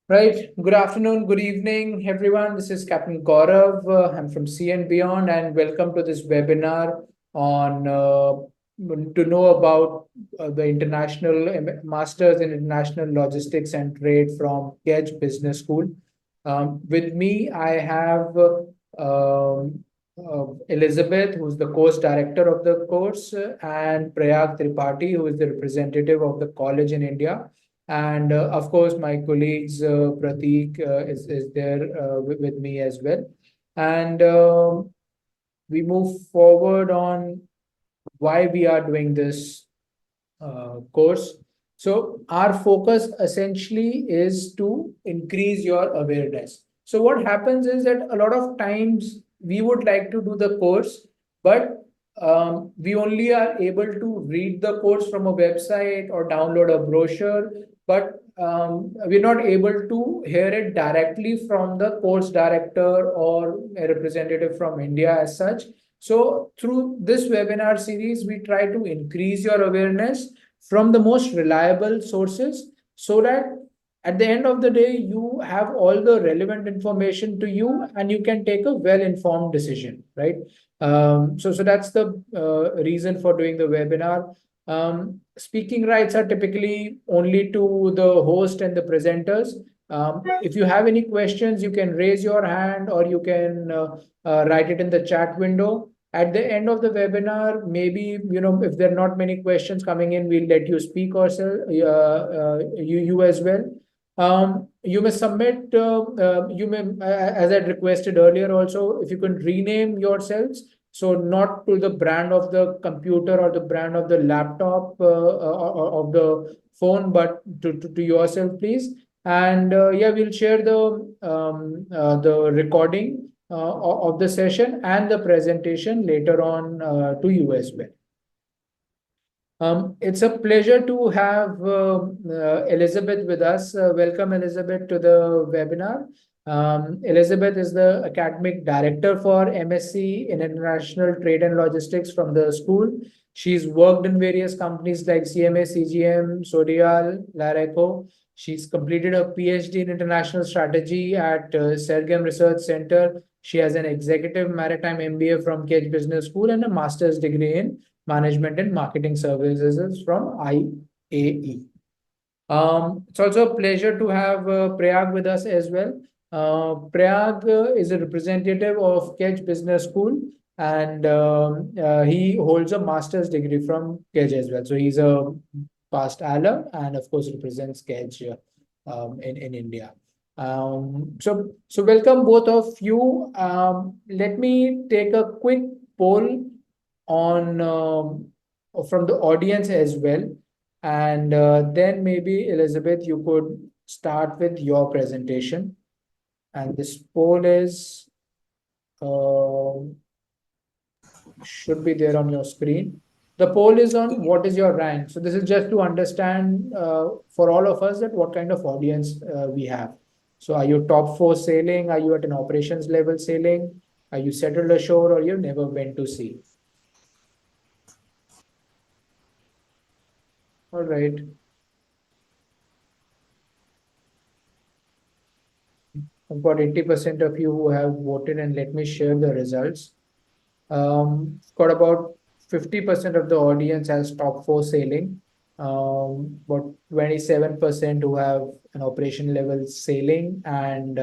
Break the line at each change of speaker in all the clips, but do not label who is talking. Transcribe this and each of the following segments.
Right. Good afternoon, good evening, everyone. This is Captain Gaurav. I'm from C and Beyond, and welcome to this webinar on to know about the International Masters in International Logistics and Trade from Kedge Business School. With me, I have Elizabeth, who's the course director of the course, and Prayag Tripathi, who is the representative of the college in India. And of course, my colleagues Prateek is there with me as well. And we move forward on why we are doing this course. So our focus essentially is to increase your awareness. So what happens is that a lot of times we would like to do the course, but we only are able to read the course from a website or download a brochure, but we're not able to hear it directly from the course director or a representative from India as such. So through this webinar series, we try to increase your awareness from the most reliable sources so that at the end of the day, you have all the relevant information to you and you can take a well-informed decision, right? So that's the reason for doing the webinar. Speaking rights are typically only to the host and the presenters. If you have any questions, you can raise your hand or you can write it in the chat window. At the end of the webinar, maybe, if there are not many questions coming in, we'll let you speak or you as well. You may submit, as I requested earlier also, if you can rename yourselves. So not to the brand of the computer or the brand of the laptop or of the phone, but to yourself, please. And yeah, we'll share the recording of the session and the presentation later on to you as well. It's a pleasure to have Elizabeth with us. Welcome, Elizabeth, to the webinar. Elizabeth is the academic director for MSc in International Trade and Logistics from the school. She's worked in various companies like CMA, CGM, Sodial, Lareco. She's completed a PhD in International Strategy at Sergem Research Center. She has an executive maritime MBA from Kedge Business School and a master's degree in Management and Marketing Services from IAE. It's also a pleasure to have Prayag with us as well. Prayag is a representative of Kedge Business School, and he holds a master's degree from Kedge as well. So he's a past alum and of course represents Kedge in India. So welcome both of you. Let me take a quick poll on from the audience as well, and then maybe Elizabeth, you could start with your presentation. And this poll is should be there on your screen. The poll is on what is your rank. So this is just to understand for all of us that what kind of audience we have. So are you top 4 sailing? Are you at an operations level sailing? Are you settled ashore or you never went to sea? All right. I've got 80% of you who have voted, and let me share the results. Got about 50% of the audience has top 4 sailing, about 27% who have an operation level sailing, and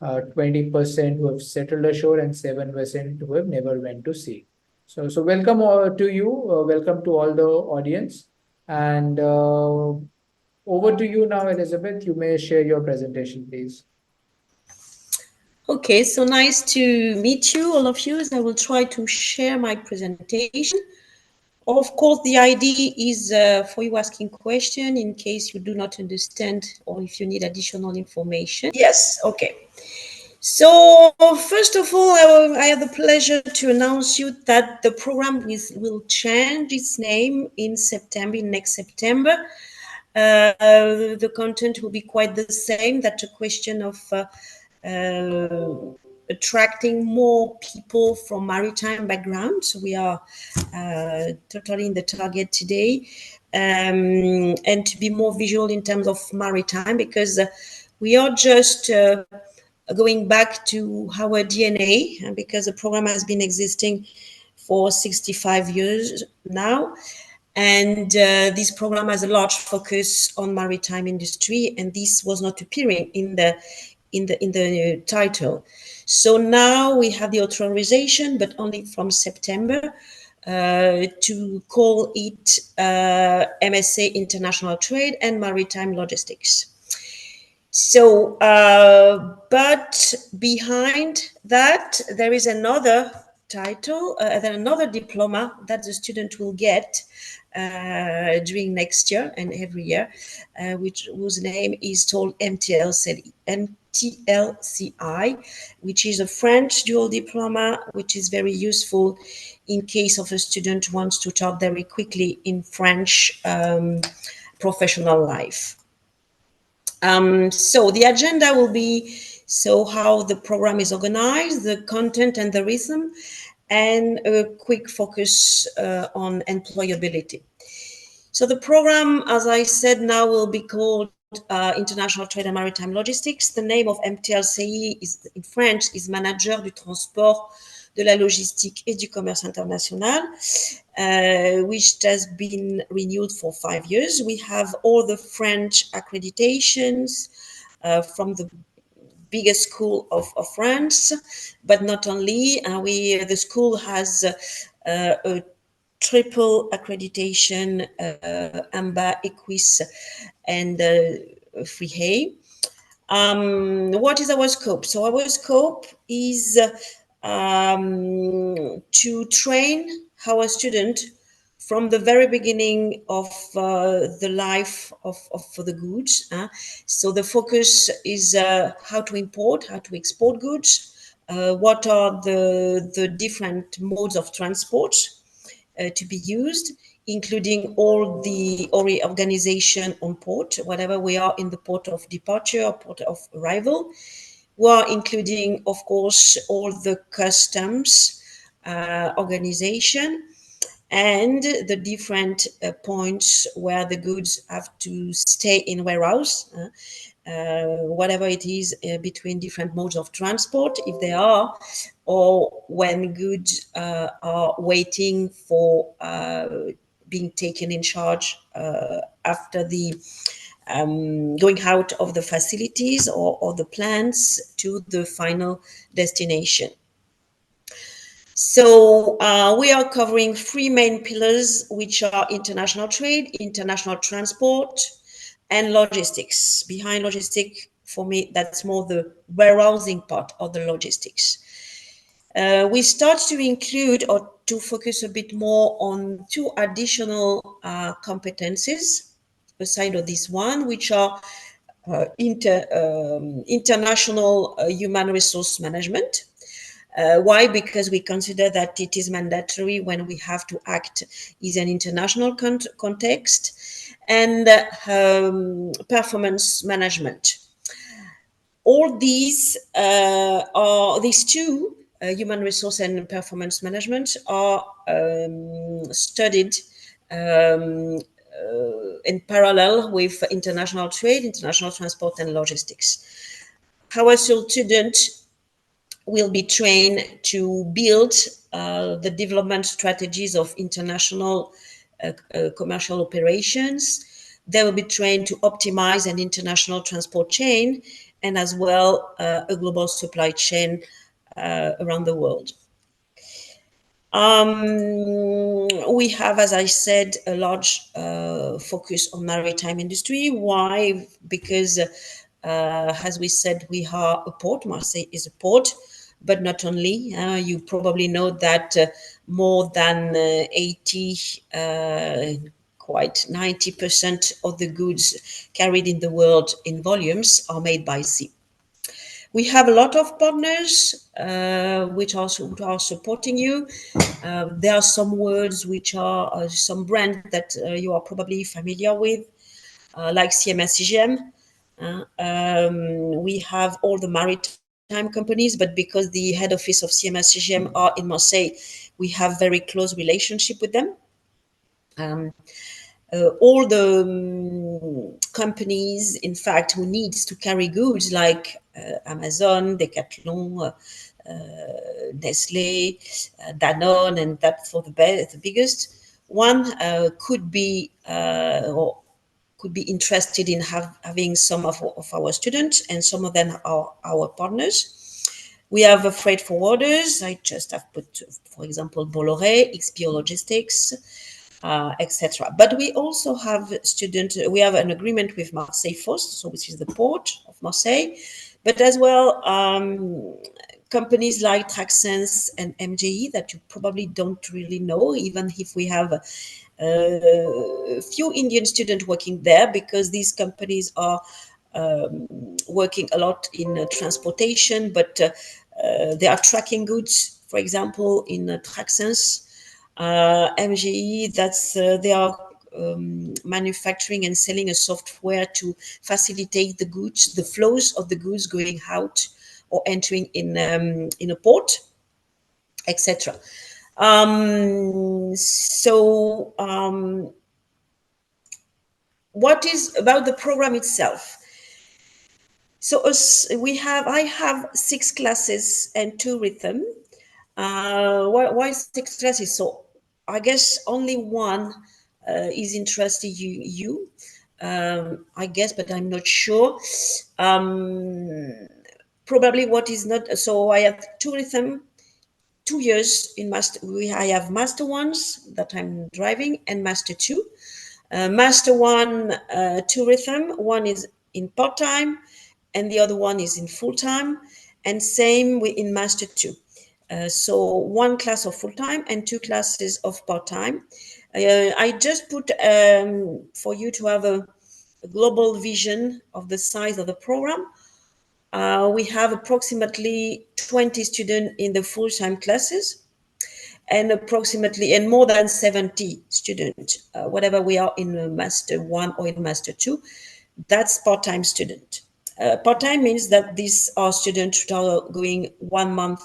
20% who have settled ashore, and 7% who have never went to sea. So welcome to you. Welcome to all the audience. And over to you now, Elizabeth. You may share your presentation, please.
Okay, so nice to meet you, all of you. I will try to share my presentation. Of course, the idea is for you asking question in case you do not understand or if you need additional information. Yes, okay. So first of all, I have the pleasure to announce you that the program will change its name in September, next September. The content will be quite the same. That's a question of attracting more people from maritime background. So we are totally in the target today, and to be more visual in terms of maritime, because We are just going back to our DNA because the program has been existing for 65 years now. And this program has a large focus on maritime industry, and this was not appearing in the title. So now we have the authorization, but only from September, to call it MSA International Trade and Maritime Logistics. So, but behind that, there is another title, then another diploma that the student will get during next year and every year, whose name is told MTLCI, which is a French dual diploma, which is very useful in case of a student wants to talk very quickly in French professional life. So the agenda will be how the program is organized, the content and the rhythm, and a quick focus on employability. So the program, as I said, now will be called International Trade and Maritime Logistics. The name of MTLCI is, in French, is Manager du Transport, de la Logistique et du Commerce International, which has been renewed for 5 years. We have all the French accreditations from the biggest school of France, but not only. The school has a triple accreditation, AMBA, EQUIS, and FRIHE. What is our scope? So our scope is to train our student from the very beginning of the life of the goods. So the focus is how to import, how to export goods, what are the different modes of transport to be used, including all the organization on port, whatever we are in the port of departure or port of arrival. We are including, of course, all the customs organization and the different points where the goods have to stay in warehouse, whatever it is between different modes of transport, if they are, or when goods are waiting for being taken in charge after the going out of the facilities or the plants to the final destination. So we are covering 3 main pillars, which are international trade, international transport, and logistics. Behind logistics, for me, that's more the warehousing part of the logistics. We start to include or to focus a bit more on 2 additional competencies aside of this one, which are international human resource management. Why? Because we consider that it is mandatory when we have to act in an international context, and performance management. All these are these 2, human resource and performance management, are studied in parallel with international trade, international transport, and logistics. Our student will be trained to build the development strategies of international commercial operations. They will be trained to optimize an international transport chain and as well a global supply chain around the world. We have, as I said, a large focus on maritime industry. Why? Because as we said, we are a port. Marseille is a port, but not only. You probably know that more than 80, quite 90% of the goods carried in the world in volumes are made by sea. We have a lot of partners which are supporting you. There are some words which are some brands that you are probably familiar with, like CMA-CGM. We have all the maritime companies, but because the head office of CMA-CGM are in Marseille, we have very close relationship with them. all the companies, in fact, who needs to carry goods like Amazon, Decathlon, Nestle, Danone, and that for the biggest one could be or could be interested in having some of our students, and some of them are our partners. We have freight forwarders. I just have put, for example, Bolloré, XPO Logistics, etc. But we also have students. We have an agreement with Marseille Post, so which is the port of Marseille, but as well companies like Traxens and MJE that you probably don't really know, even if we have a few Indian students working there, because these companies are working a lot in transportation, but they are tracking goods, for example, in Traxens. MGE, that's they are manufacturing and selling a software to facilitate the goods, the flows of the goods going out or entering in a port, etc. What is about the program itself? So I have 6 classes and 2 rhythm. Why 6 classes? So I guess only one is interested you. I guess, but I'm not sure. Probably what is not. So I have 2 rhythm, 2 years in master. I have master ones that I'm driving and master 2. Master 1, 2 rhythm. One is in part time, and the other one is in full time, and same in master 2. So 1 class of full time and 2 classes of part time. I just put for you to have a global vision of the size of the program. We have approximately 20 students in the full time classes, and more than 70 students, whatever we are in master 1 or in master 2, that's part-time student. Part-time means that these are students who are going 1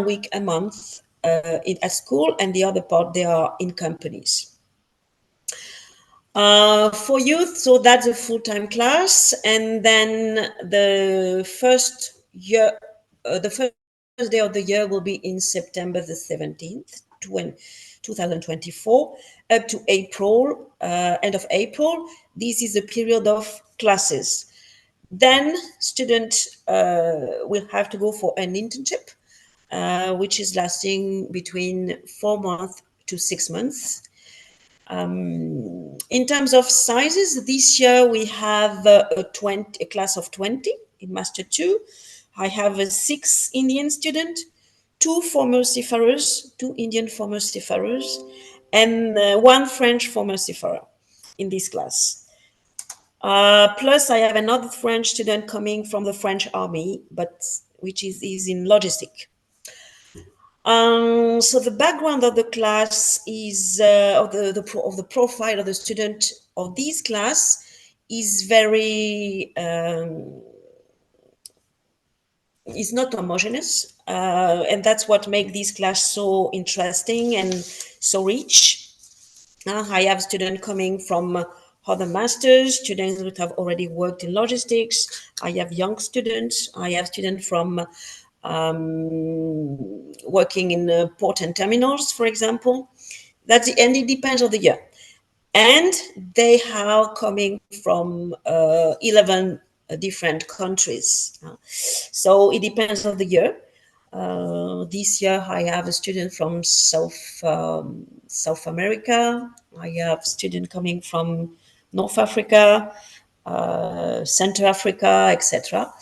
week a month at school, and the other part they are in companies. For youth, so that's a full-time class, and then the first day of the year will be in September the 17th, 2024, up to April, end of April. This is a period of classes. Then students will have to go for an internship, which is lasting between 4 months to 6 months. In terms of sizes, this year we have a class of 20 in Master 2. I have 6 Indian students, 2 former seafarers, 2 Indian former seafarers, and 1 French former seafarer in this class. Plus, I have another French student coming from the French Army, but which is in logistics. So the background of the class is of the profile of the student of this class is very is not homogeneous, and that's what makes this class so interesting and so rich. I have students coming from other masters, students who have already worked in logistics. I have young students. I have students from working in port and terminals, for example. And it depends on the year. And they are coming from 11 different countries. So it depends on the year. This year I have a student from South America. I have a student coming from North Africa, Central Africa, etc.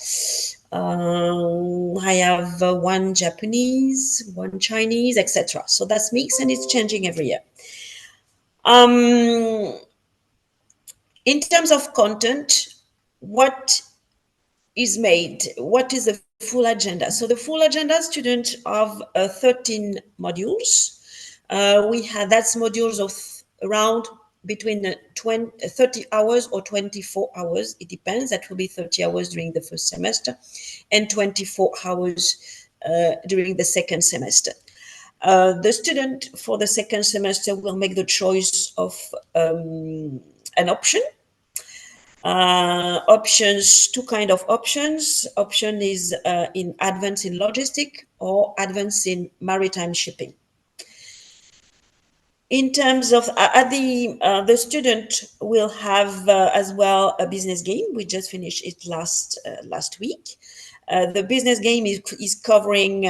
I have 1 Japanese, 1 Chinese, etc. So that's mixed, and it's changing every year. In terms of content, what is made? What is the full agenda? So the full agenda, students have 13 modules. That's modules of around between 30 hours or 24 hours. It depends. That will be 30 hours during the first semester and 24 hours during the second semester. The student for the second semester will make the choice of an option. Options, two kind of options. Option is in advance in logistic or advance in maritime shipping. In terms of the student will have as well a business game. We just finished it last week. The business game is covering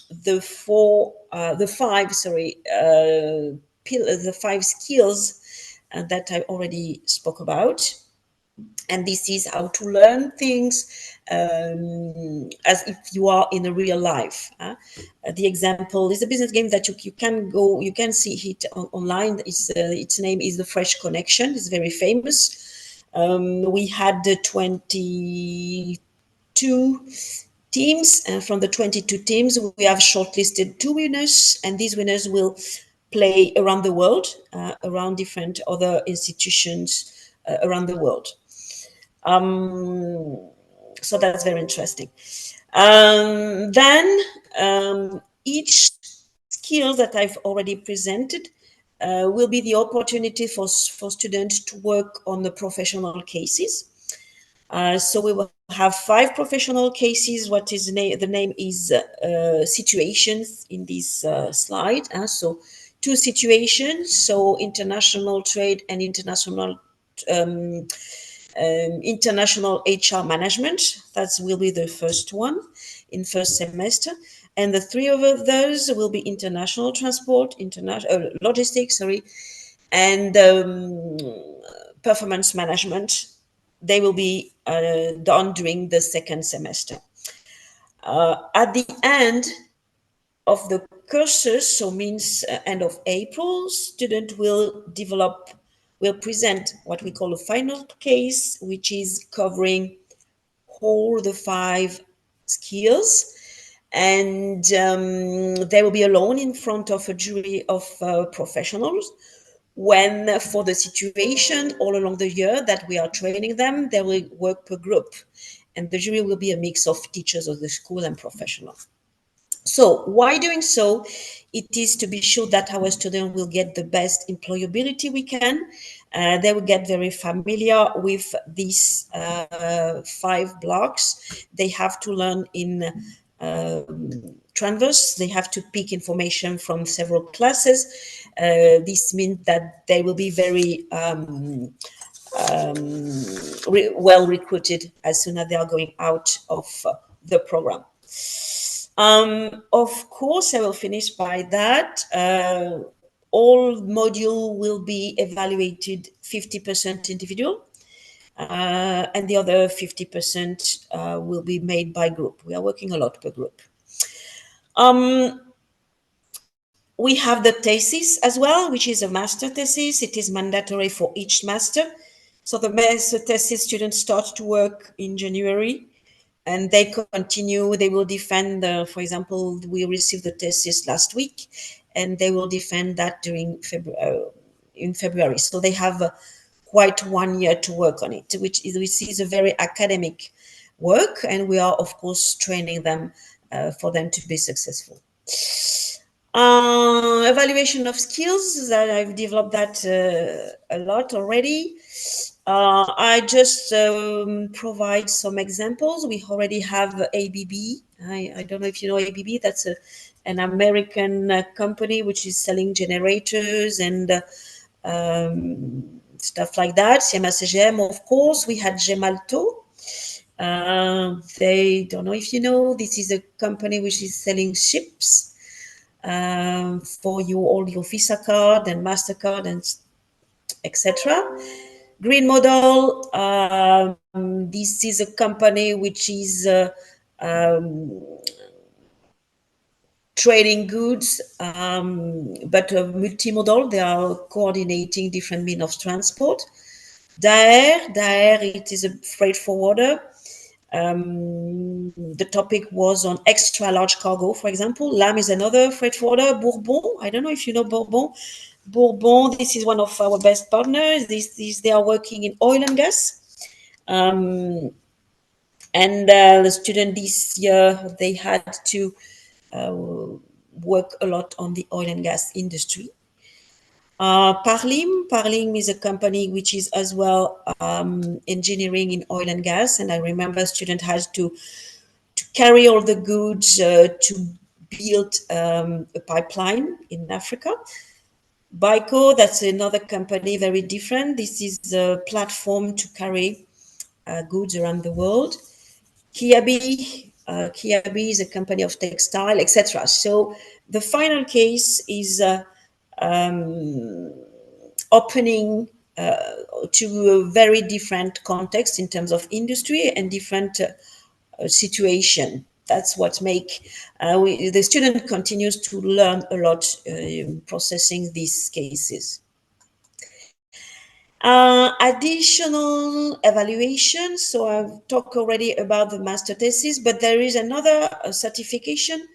the five skills that I already spoke about. And this is how to learn things as if you are in a real life. The example is a business game that you can see it online. Its name is The Fresh Connection. It's very famous. We had 22 teams, and from the 22 teams, we have shortlisted 2 winners, and these winners will play around the world, around different other institutions around the world. So that's very interesting. Then each skill that I've already presented will be the opportunity for students to work on the professional cases. So we will have 5 professional cases. What is the name is situations in this slide. So 2 situations, so international trade and international HR management. That will be the first one in first semester. And the 3 of those will be international transport, logistics, and performance management. They will be done during the second semester. At the end of the courses, so means end of April, student will present what we call a final case, which is covering all the 5 skills. And they will be alone in front of a jury of professionals. When for the situation all along the year that we are training them, they will work per group. And the jury will be a mix of teachers of the school and professionals. So why doing so? It is to be sure that our students will get the best employability we can. They will get very familiar with these 5 blocks. They have to learn in transverse. They have to pick information from several classes. This means that they will be very well recruited as soon as they are going out of the program. Of course, I will finish by that. All module will be evaluated 50% individual, and the other 50% will be made by group. We are working a lot per group. We have the thesis as well, which is a master thesis. It is mandatory for each master. So the master thesis students start to work in January, and they continue. They will defend, for example, we received the thesis last week, and they will defend that during February. So they have quite 1 year to work on it, which is a very academic work, and we are, of course, training them for them to be successful. Evaluation of skills, that I've developed that a lot already. I just provide some examples. We already have ABB. I don't know if you know ABB. That's an American company which is selling generators and stuff like that. CMA-CGM, of course. We had Gemalto. They don't know if you know. This is a company which is selling ships for you, all your Visa card and MasterCard and etc. Green Model, this is a company which is trading goods, but multimodal. They are coordinating different means of transport. Daher, it is a freight forwarder. The topic was on extra large cargo, for example. LAM is another freight forwarder. Bourbon, I don't know if you know Bourbon. Bourbon, this is one of our best partners. They are working in oil and gas. And the student this year, they had to work a lot on the oil and gas industry. Parlim is a company which is as well engineering in oil and gas, and I remember a student has to carry all the goods to build a pipeline in Africa. Baiko, that's another company, very different. This is a platform to carry goods around the world. Kiabi is a company of textile, etc. So the final case is opening to a very different context in terms of industry and different situation. That's what make the student continues to learn a lot processing these cases. Additional evaluation. So I've talked already about the master thesis, but there is another certification,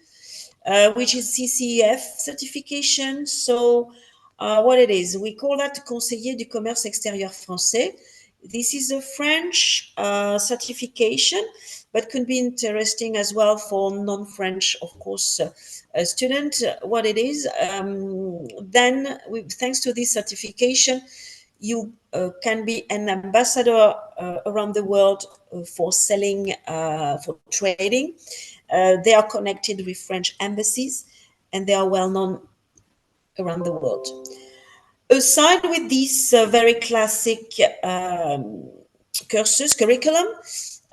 which is CCEF certification. So what it is, we call that Conseiller du Commerce Extérieur Français. This is a French certification, but could be interesting as well for non-French, of course, student. What it is, then thanks to this certification, you can be an ambassador around the world for selling, for trading. They are connected with French embassies, and they are well known around the world. Aside with this very classic curriculum,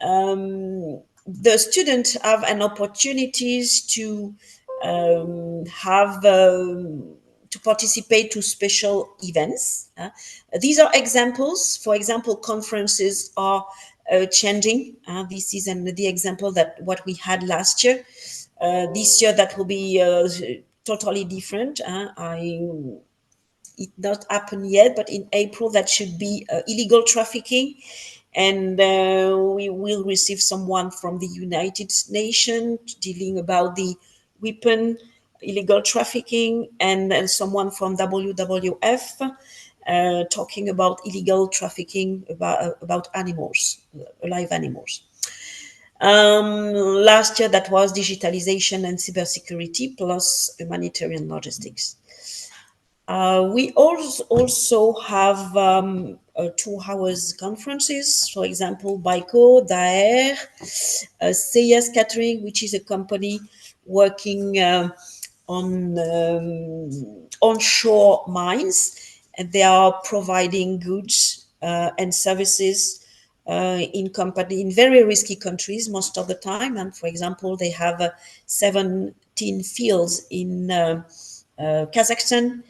the students have an opportunities to have to participate to special events. These are examples. For example, conferences are changing. This is the example that what we had last year. This year that will be totally different. It not happened yet, but in April that should be illegal trafficking, and we will receive someone from the United Nations dealing about the weapon illegal trafficking, and someone from WWF talking about illegal trafficking about animals, live animals. Last year that was digitalization and cybersecurity plus humanitarian logistics. We also have 2 hours conferences, for example, Baiko, Daer, CES Catering, which is a company working on onshore mines, and they are providing goods and services in very risky countries most of the time. And for example, they have 17 fields in Kazakhstan,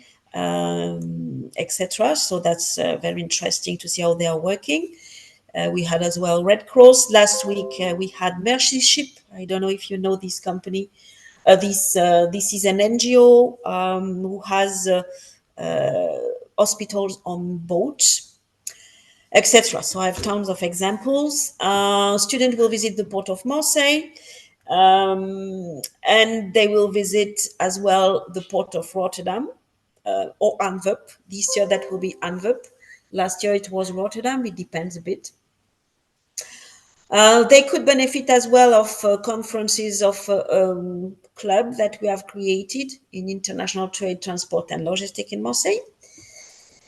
etc. So that's very interesting to see how they are working. We had as well Red Cross. Last week we had Mercy Ship. I don't know if you know this company. This is an NGO who has hospitals on boats, etc. So I have tons of examples. Students will visit the port of Marseille, and they will visit as well the port of Rotterdam or Antwerp. This year that will be Antwerp. Last year it was Rotterdam. It depends a bit. They could benefit as well of conferences of club that we have created in international trade, transport, and logistics in Marseille,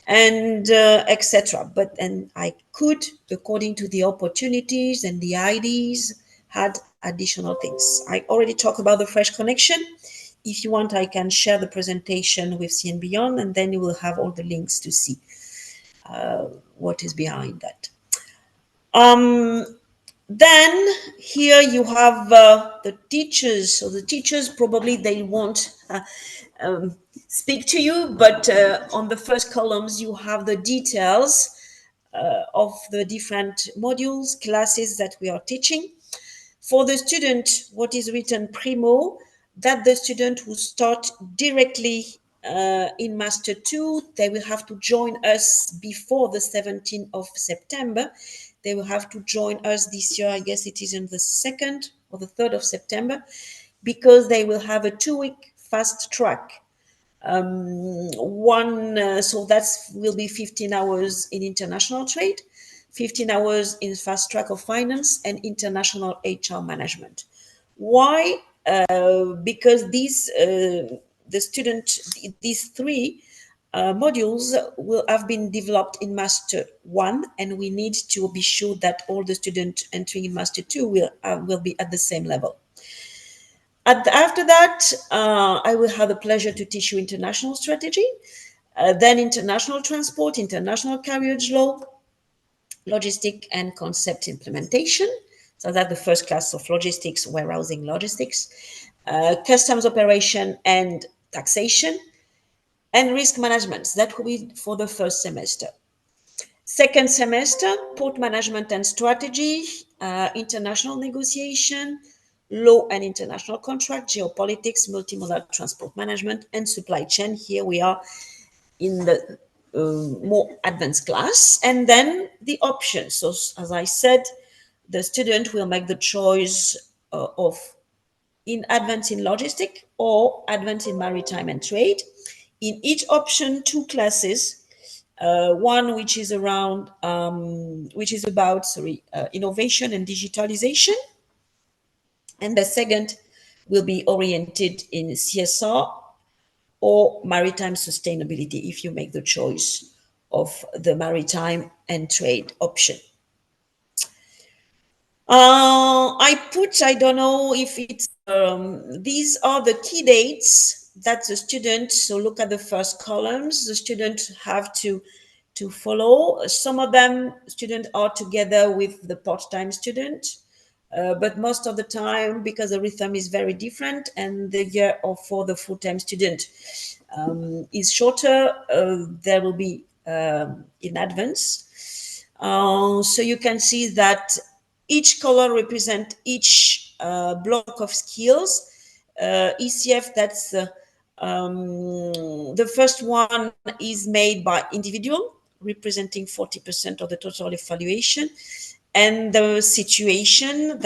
and etc. And I could, according to the opportunities and the IDs, had additional things. I already talked about the Fresh Connection. If you want, I can share the presentation with CN Beyond, and then you will have all the links to see what is behind that. Then here you have the teachers. So the teachers probably they won't speak to you, but on the first columns you have the details of the different modules, classes that we are teaching. For the student, what is written primo, that the student will start directly in Master 2. They will have to join us before the 17th of September. They will have to join us this year. I guess it is in the 2nd or the 3rd of September, because they will have a 2-week fast track. So that's will be 15 hours in international trade, 15 hours in fast track of finance and international HR management. Why? Because these 3 modules will have been developed in Master 1, and we need to be sure that all the students entering in Master 2 will be at the same level. After that, I will have the pleasure to teach you international strategy, then international transport, international carriage law, logistic and concept implementation. So that's the first class of logistics, warehousing logistics, customs operation and taxation, and risk management. That will be for the first semester. Second semester, port management and strategy, international negotiation, law and international contract, geopolitics, multimodal transport management, and supply chain. Here we are in the more advanced class. And then the options. So as I said, the student will make the choice of in advance in logistic or advance in maritime and trade. In each option, two classes, one which is around, which is about, innovation and digitalization. And the second will be oriented in CSR or maritime sustainability if you make the choice of the maritime and trade option. I don't know if it's, these are the key dates that the student, so look at the first columns, the student have to follow. Some of them students are together with the part-time student, but most of the time, because the rhythm is very different and the year for the full-time student is shorter, there will be in advance. So you can see that each color represents each block of skills. ECF, that's the first one is made by individual, representing 40% of the total evaluation. And the situation,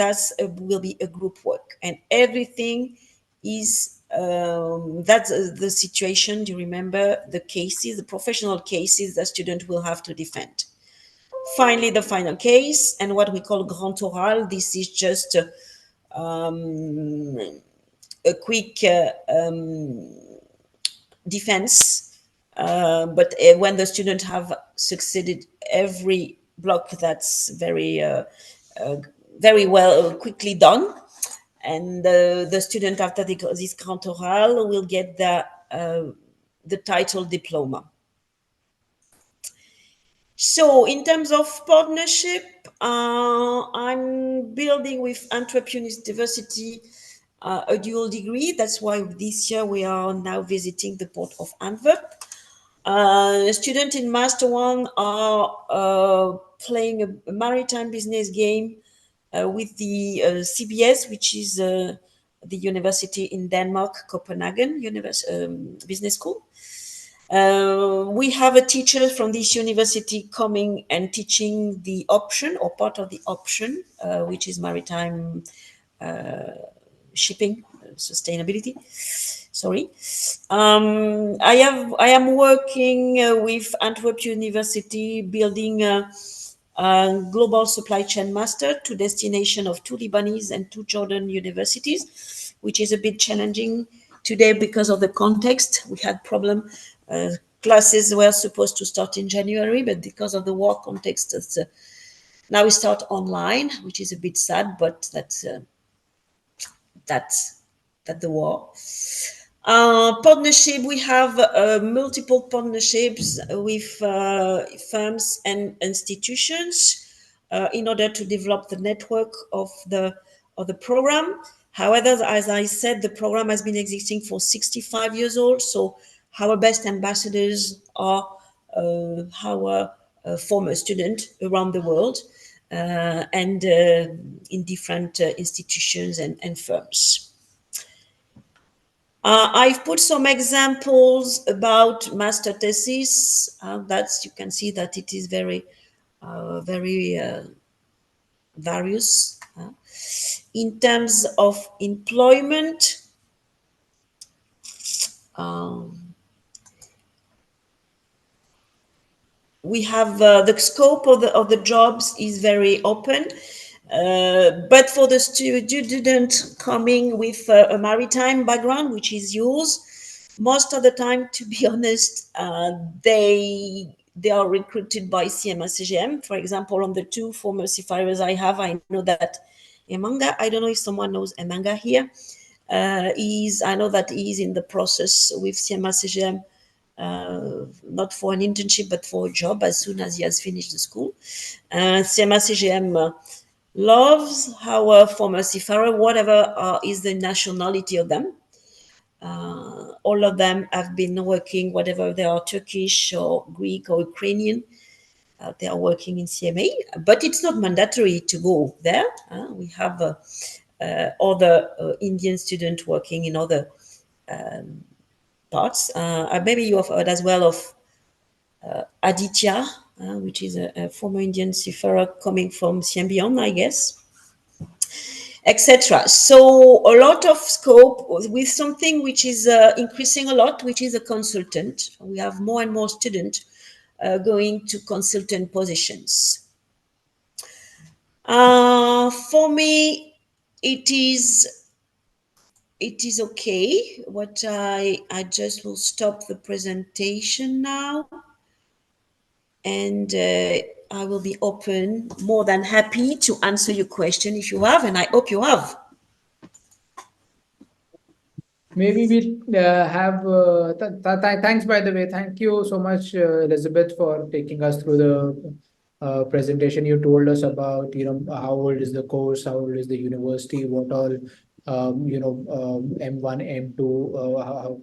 will be a group work. And everything is, that's the situation. Do you remember the cases, the professional cases that student will have to defend? Finally, the final case and what we call grand oral. This is just a quick defense, but when the student have succeeded every block, that's very well quickly done, and the student after this grand oral will get the title diploma. So in terms of partnership, I'm building with Entrepreneurs Diversity a dual degree. That's why this year we are now visiting the port of Antwerp. Students in Master 1 are playing a maritime business game with the CBS, which is the university in Denmark, Copenhagen Business School. We have a teacher from this university coming and teaching the option or part of the option, which is maritime shipping sustainability. Sorry. I am working with Antwerp University building a global supply chain master to destination of 2 Lebanese and 2 Jordan universities, which is a bit challenging today because of the context. We had problem. Classes were supposed to start in January, but because of the war context, now we start online, which is a bit sad, but that's the war. Partnership, we have multiple partnerships with firms and institutions in order to develop the network of the program. However, as I said, the program has been existing for 65 years old, so our best ambassadors are our former students around the world and in different institutions and firms. I've put some examples about master thesis. You can see that it is very various. In terms of employment, we have the scope of the jobs is very open. But for the student coming with a maritime background, which is yours, most of the time, to be honest, they are recruited by CMA-CGM. For example, on the two former seafarers I have, I know that Emanga, I don't know if someone knows Emanga here, I know that he is in the process with CMA-CGM, not for an internship, but for a job as soon as he has finished the school. CMA-CGM loves our former seafarer, whatever is the nationality of them. All of them have been working, whatever they are, Turkish or Greek or Ukrainian, they are working in CMA, but it's not mandatory to go there. We have other Indian students working in other parts. Maybe you have heard as well of Aditya, which is a former Indian seafarer coming from Symbion, I guess, etc. So a lot of scope with something which is increasing a lot, which is a consultant. We have more and more students going to consultant positions. For me, it is okay. What I just will stop the presentation now, and I will be open, more than happy to answer your question if you have, and I hope you have.
Maybe we have. Thanks, by the way. Thank you so much, Elizabeth, for taking us through the presentation. You told us about, how old is the course, how old is the university, what all, M1, M2,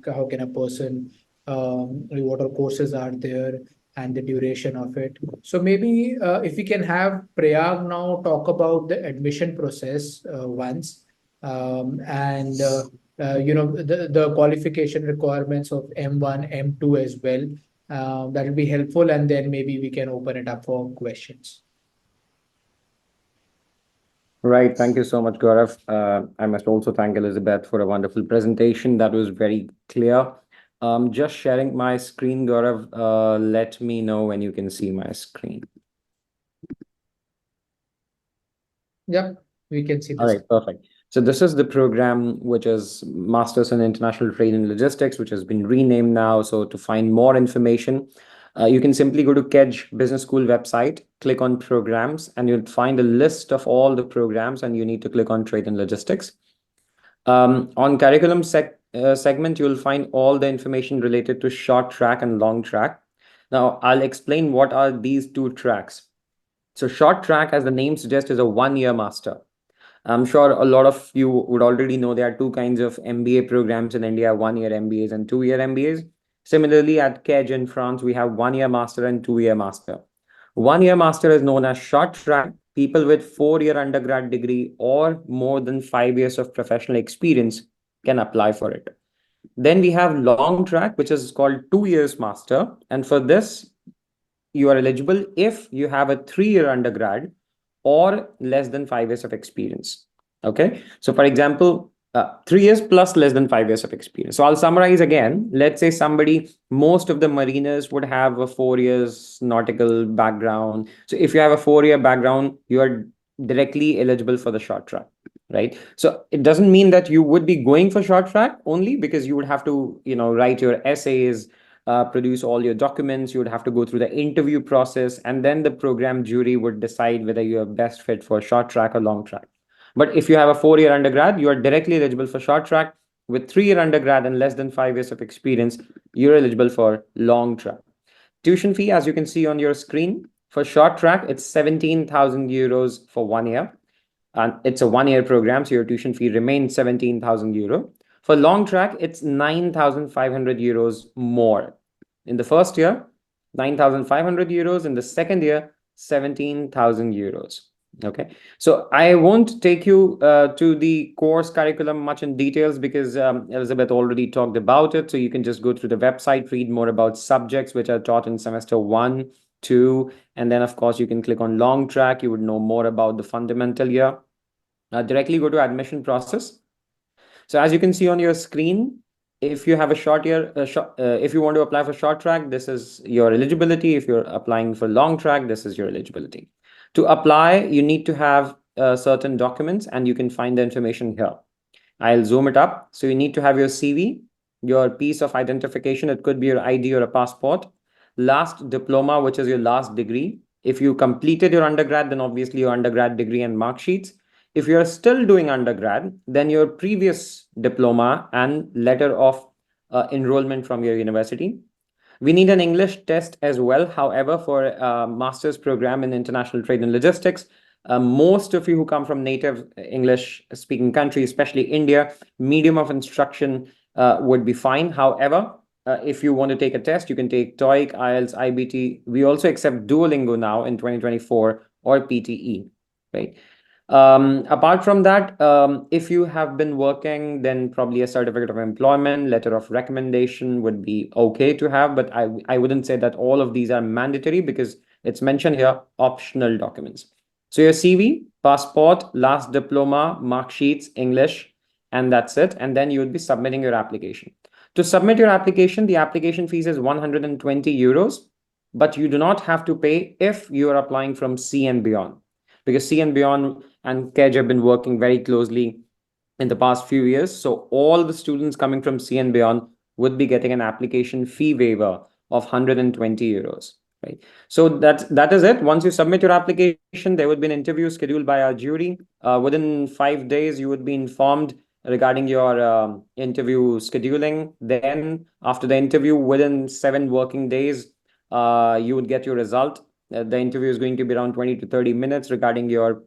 how can a person, what all courses are there, and the duration of it. So maybe if we can have Prayag now talk about the admission process once, and the qualification requirements of M1, M2 as well. That will be helpful, and then maybe we can open it up for questions.
Right. Thank you so much, Gaurav. I must also thank Elizabeth for a wonderful presentation. That was very clear. Just sharing my screen, Gaurav. Let me know when you can see my screen.
Yep, we can see this.
All right, perfect. So this is the program, which is Masters in International Trade and Logistics, which has been renamed now. So to find more information, you can simply go to Kedge Business School website, click on programs, and you'll find a list of all the programs, and you need to click on Trade and Logistics. On curriculum segment, you'll find all the information related to short track and long track. Now, I'll explain what are these two tracks. So short track, as the name suggests, is a one-year master. I'm sure a lot of you would already know there are two kinds of MBA programs in India, one-year MBAs and two-year MBAs. Similarly, at Kedge in France, we have one-year master and two-year master. One-year master is known as short track. People with four-year undergrad degree or more than 5 years of professional experience can apply for it. Then we have long track, which is called 2 years master. And for this, you are eligible if you have a 3-year undergrad or less than 5 years of experience. Okay. So for example, 3 years plus less than 5 years of experience. So I'll summarize again. Let's say most of the mariners would have a 4 years nautical background. So if you have a 4-year background, you are directly eligible for the short track, right? So it doesn't mean that you would be going for short track only, because you would have to, write your essays, produce all your documents. You would have to go through the interview process, and then the program jury would decide whether you are best fit for short track or long track. But if you have a 4-year undergrad, you are directly eligible for short track. With 3-year undergrad and less than 5 years of experience, you're eligible for long track. Tuition fee, as you can see on your screen, for short track, it's 17,000 euros for 1 year. And it's a 1-year program, so your tuition fee remains 17,000 euro. For long track, it's 9,500 euros more. In the first year, 9,500 euros. In the second year, 17,000 euros. Okay, so I won't take you to the course curriculum much in details, because Elizabeth already talked about it. So you can just go through the website, read more about subjects which are taught in semester 1, 2, and then of course you can click on long track. You would know more about the fundamental year. Directly go to admission process. So as you can see on your screen, if you have a short year, if you want to apply for short track, this is your eligibility. If you're applying for long track, this is your eligibility. To apply, you need to have certain documents, and you can find the information here. I'll zoom it up. So you need to have your CV. your piece of identification. It could be your ID or a passport. Last diploma, which is your last degree. If you completed your undergrad, then obviously your undergrad degree and mark sheets. If you're still doing undergrad, then your previous diploma and letter of enrollment from your university. We need an English test as well. However, for a master's program in international trade and logistics, most of you who come from native English speaking countries, especially India, medium of instruction would be fine. However, if you want to take a test, you can take TOEIC, IELTS, IBT. We also accept Duolingo now in 2024 or PTE, right? Apart from that, if you have been working, then probably a certificate of employment, letter of recommendation would be okay to have, but I wouldn't say that all of these are mandatory because it's mentioned here, optional documents. So your CV, passport, last diploma, mark sheets, English, and that's it. And then you would be submitting your application. To submit your application, the application fees is 120 euros, but you do not have to pay if you are applying from C and Beyond, because C and Beyond and Kedge have been working very closely in the past few years. So all the students coming from C and Beyond would be getting an application fee waiver of 120 euros. Right. So that is it. Once you submit your application, there would be an interview scheduled by our jury. Within 5 days, you would be informed regarding your interview scheduling. Then after the interview, within 7 working days, you would get your result. The interview is going to be around 20 to 30 minutes regarding your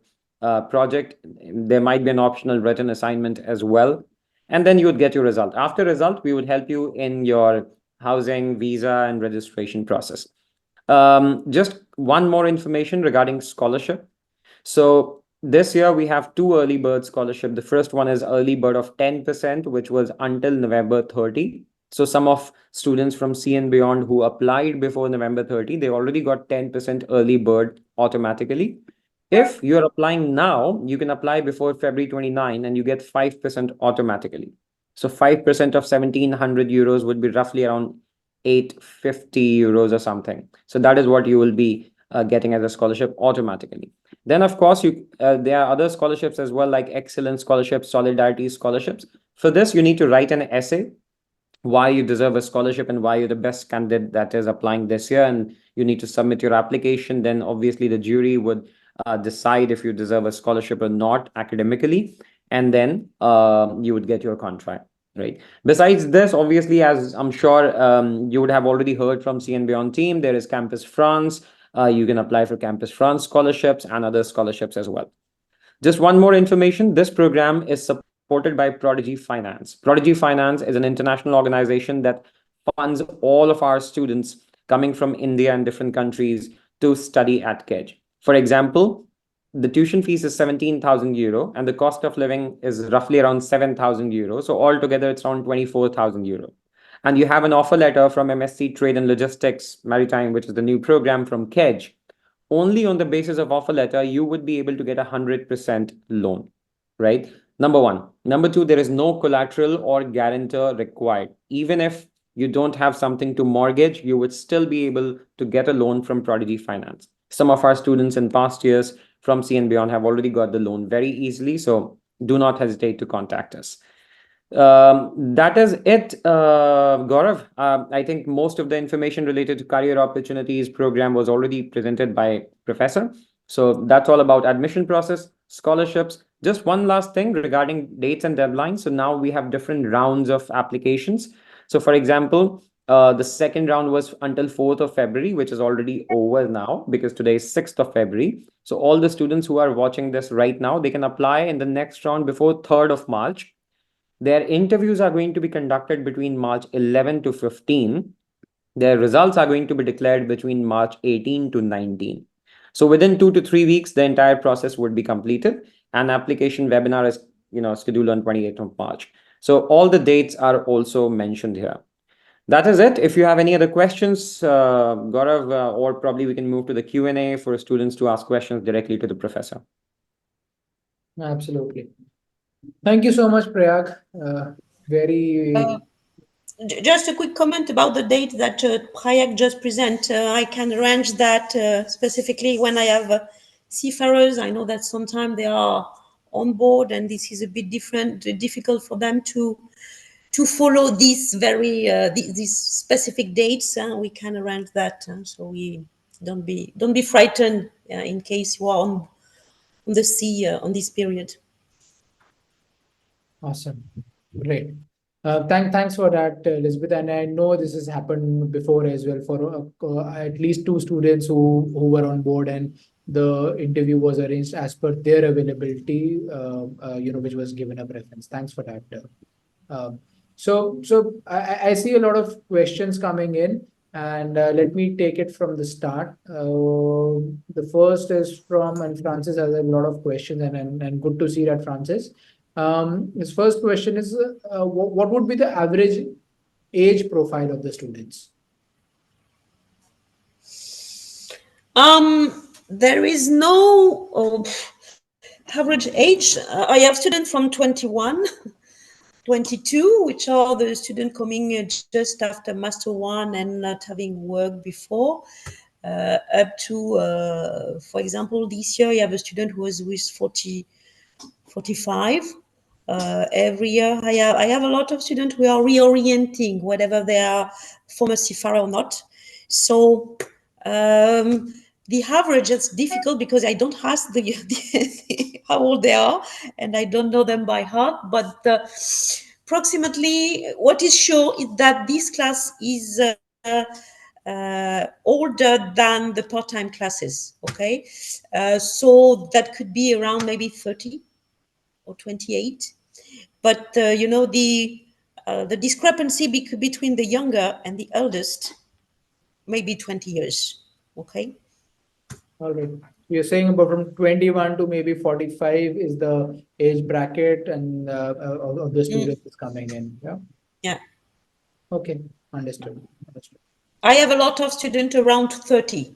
project. There might be an optional written assignment as well. And then you would get your result. After result, we would help you in your housing, visa, and registration process. Just one more information regarding scholarship. So this year we have 2 early bird scholarship. The first one is early bird of 10%, which was until November 30. So some of students from C and Beyond who applied before November 30, they already got 10% early bird automatically. If you're applying now, you can apply before February 29 and you get 5% automatically. So 5% of 1,700 euros would be roughly around 850 euros or something. So that is what you will be getting as a scholarship automatically. Then, of course, there are other scholarships as well, like excellence scholarships, solidarity scholarships. For this, you need to write an essay why you deserve a scholarship and why you're the best candidate that is applying this year. And you need to submit your application. Then obviously the jury would decide if you deserve a scholarship or not academically. And then you would get your contract. Right. Besides this, obviously, as I'm sure you would have already heard from C and Beyond team, there is Campus France. You can apply for Campus France scholarships and other scholarships as well. Just one more information. This program is supported by Prodigy Finance. Prodigy Finance is an international organization that funds all of our students coming from India and different countries to study at Kedge. For example, the tuition fees is 17,000 euro and the cost of living is roughly around 7,000 euro. So altogether, it's around 24,000 euro. And you have an offer letter from MSc Trade and Logistics Maritime, which is the new program from Kedge. Only on the basis of offer letter, you would be able to get 100% loan, right? Number one. Number two, there is no collateral or guarantor required. Even if you don't have something to mortgage, you would still be able to get a loan from Prodigy Finance. Some of our students in past years from C and Beyond have already got the loan very easily. So do not hesitate to contact us. That is it, Gaurav. I think most of the information related to career opportunities program was already presented by Professor. So that's all about admission process, scholarships. Just one last thing regarding dates and deadlines. So now we have different rounds of applications. So for example, the second round was until 4th of February, which is already over now because today is 6th of February. So all the students who are watching this right now, they can apply in the next round before 3rd of March. Their interviews are going to be conducted between March 11 to 15. Their results are going to be declared between March 18 to 19. So within 2 to 3 weeks, the entire process would be completed. And application webinar is scheduled on 28th of March. So all the dates are also mentioned here. That is it. If you have any other questions, Gaurav, or probably we can move to the Q&A for students to ask questions directly to the professor.
Absolutely. Thank you so much, Prayag.
Just a quick comment about the date that Prayag just present. I can arrange that specifically when I have seafarers. I know that sometimes they are on board and this is a bit difficult for them to to follow these very these specific dates, we can arrange that. So we don't be frightened in case you are on the sea on this period.
Awesome. Great. Thanks for that, Elizabeth. And I know this has happened before as well for at least two students who were on board, and the interview was arranged as per their availability, which was given a preference. Thanks for that. So I see a lot of questions coming in, and let me take it from the start. The first is from, and Francis has a lot of questions, and good to see that, Francis. His first question is, what would be the average age profile of the students?
There is no average age. I have students from 21, 22, which are the students coming just after Master 1 and not having worked before, up to, for example, this year you have a student who is with 45. Every year I have a lot of students who are reorienting, whether they are former seafarer or not. So the average is difficult because I don't ask how old they are, and I don't know them by heart. But approximately, what is sure is that this class is older than the part-time classes. Okay, so that could be around maybe 30 or 28. But the discrepancy between the younger and the eldest maybe 20 years. Okay.
All right. You're saying about from 21 to maybe 45 is the age bracket, and of the students is coming in. Yeah.
Yeah.
Okay. Understood.
I have a lot of students around 30.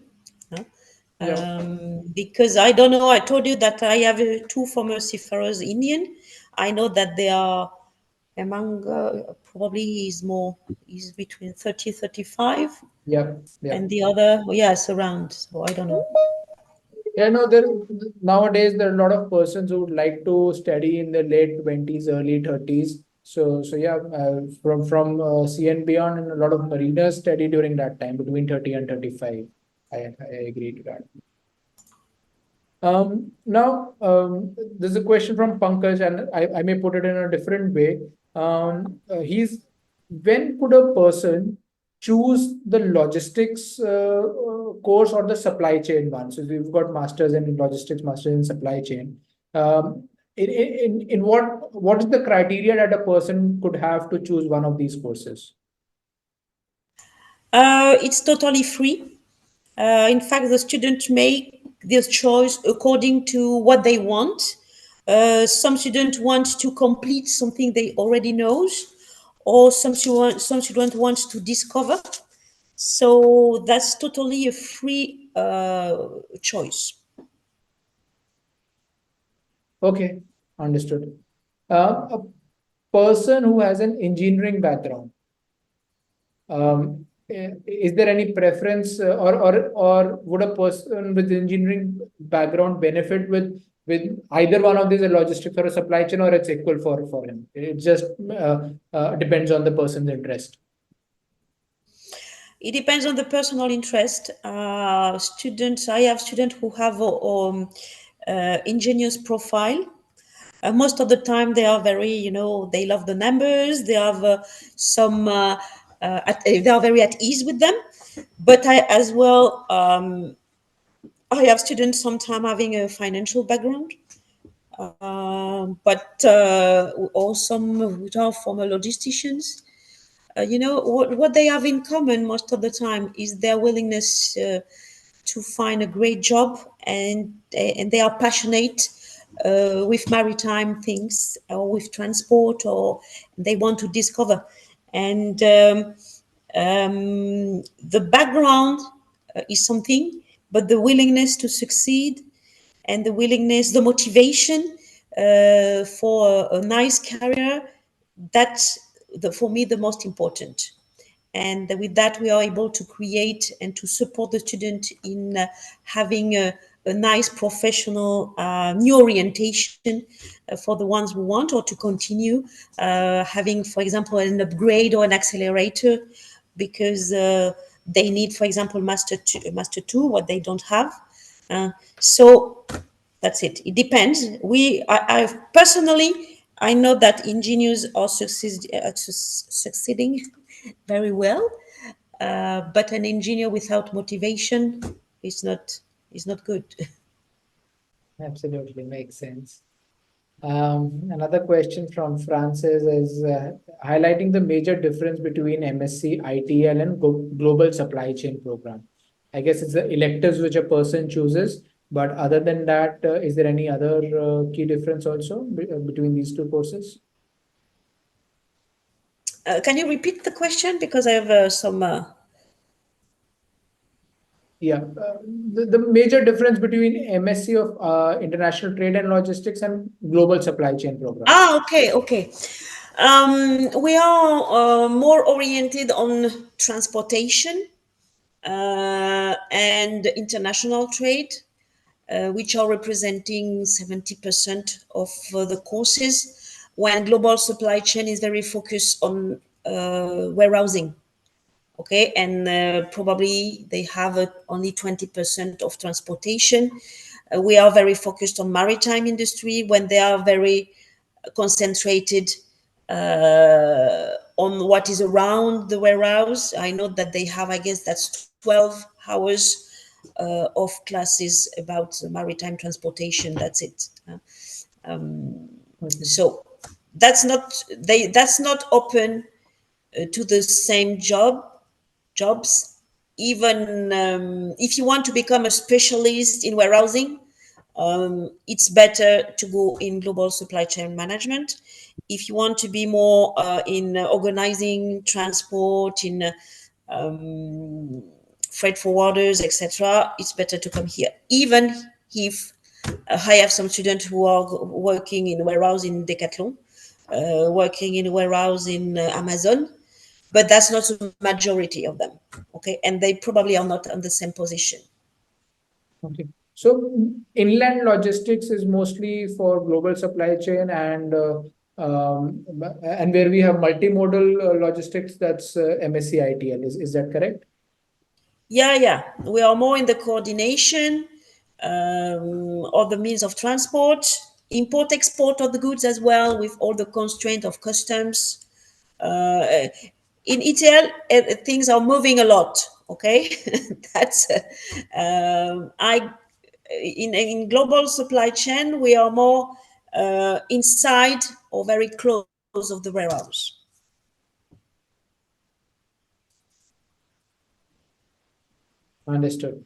Because I don't know, I told you that I have two former seafarers Indian. I know that they are among probably is between 30, 35.
Yeah.
And the other, yes, around. So I don't know.
Yeah, no, nowadays there are a lot of persons who would like to study in their late 20s, early 30s. So yeah, from C and beyond, and a lot of mariners study during that time between 30 and 35. I agree to that. Now, there's a question from Pankaj, and I may put it in a different way. When could a person choose the logistics course or the supply chain one? So we've got masters in logistics, masters in supply chain. In what is the criteria that a person could have to choose one of these courses?
It's totally free. In fact, the students make their choice according to what they want. Some students want to complete something they already knows, or some student wants to discover. So that's totally a free choice.
Okay, understood. A person who has an engineering background, is there any preference, or would a person with engineering background benefit with either one of these, a logistics or a supply chain, or it's equal for him? It just depends on the person's interest.
It depends on the personal interest. I have students who have ingenious profile. Most of the time they are very, they love the numbers. They have they are very at ease with them. But I as well, I have students sometimes having a financial background, but or some which are former logisticians. What they have in common most of the time is their willingness to find a great job, and they are passionate with maritime things or with transport, or they want to discover. And the background is something, but the willingness to succeed and the motivation for a nice career, that's for me the most important. And with that, we are able to create and to support the student in having a nice professional new orientation for the ones who want or to continue having, for example, an upgrade or an accelerator, because they need, for example, master 2, what they don't have. So that's it. It depends. I personally, I know that engineers are succeeding very well, but an engineer without motivation is not good.
Absolutely makes sense. Another question from Francis is highlighting the major difference between MSc, ITL, and Global Supply Chain Program. I guess it's the electives which a person chooses, but other than that, is there any other key difference also between these two courses?
Can you repeat the question, because I have some.
Yeah, the major difference between MSc of International Trade and Logistics and Global Supply Chain Program.
Okay. We are more oriented on transportation and international trade, which are representing 70% of the courses, when global supply chain is very focused on warehousing. Okay, and probably they have only 20% of transportation. We are very focused on maritime industry, when they are very concentrated on what is around the warehouse. I know that they have, I guess that's 12 hours of classes about maritime transportation. That's it. So that's not open to the same jobs. Even if you want to become a specialist in warehousing, it's better to go in global supply chain management. If you want to be more in organizing transport, in freight forwarders, etc., it's better to come here. Even if I have some students who are working in warehouse in Decathlon, working in warehouse in Amazon, but that's not the majority of them. Okay, and they probably are not on the same position.
Okay. So inland logistics is mostly for global supply chain and where we have multimodal logistics, that's MSc ITL. Is that correct?
Yeah. We are more in the coordination of the means of transport, import, export of the goods as well, with all the constraint of customs. In ETL, things are moving a lot. Okay, that's in global supply chain, we are more inside or very close of the warehouse.
Understood.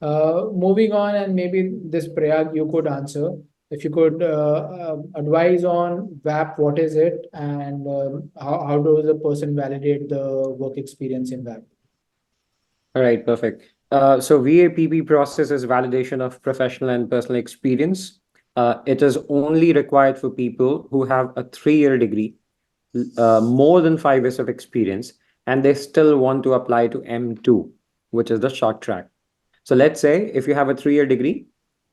Moving on, and maybe this Prayag you could answer. If you could advise on VAP, what is it, and how does a person validate the work experience in VAP?
All right, perfect. So VAPP process is validation of professional and personal experience. It is only required for people who have a 3-year degree, more than 5 years of experience, and they still want to apply to M2, which is the short track. So let's say if you have a 3-year degree,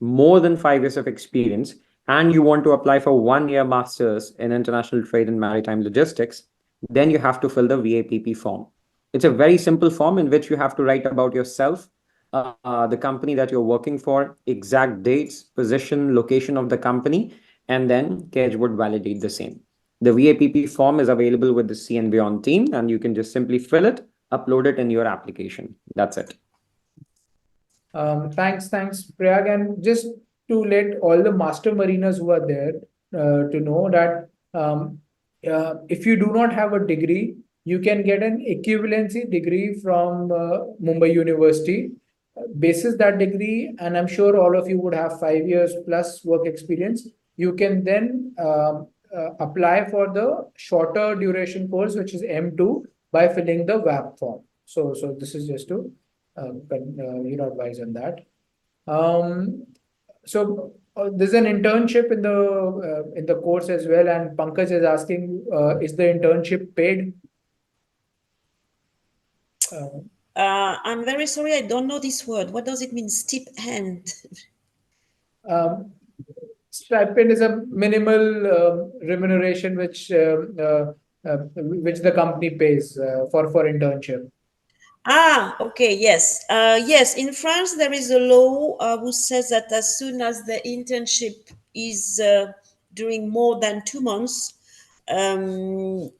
more than 5 years of experience, and you want to apply for 1-year master's in international trade and maritime logistics, then you have to fill the VAPP form. It's a very simple form in which you have to write about yourself, the company that you're working for, exact dates, position, location of the company, and then Kedge would validate the same. The VAPP form is available with the C and Beyond team, and you can just simply fill it, upload it in your application. That's it.
Thanks, Prayag. And just to let all the master mariners who are there to know that if you do not have a degree, you can get an equivalency degree from Mumbai University. Basis that degree, and I'm sure all of you would have 5 years plus work experience, you can then apply for the shorter duration course, which is M2, by filling the VAP form. So this is just to advise on that. So there's an internship in the course as well, and Pankaj is asking, is the internship paid?
I'm very sorry, I don't know this word. What does it mean, steep hand?
Stipend is a minimal remuneration which the company pays for internship.
Okay, yes. Yes, in France, there is a law who says that as soon as the internship is during more than 2 months, um,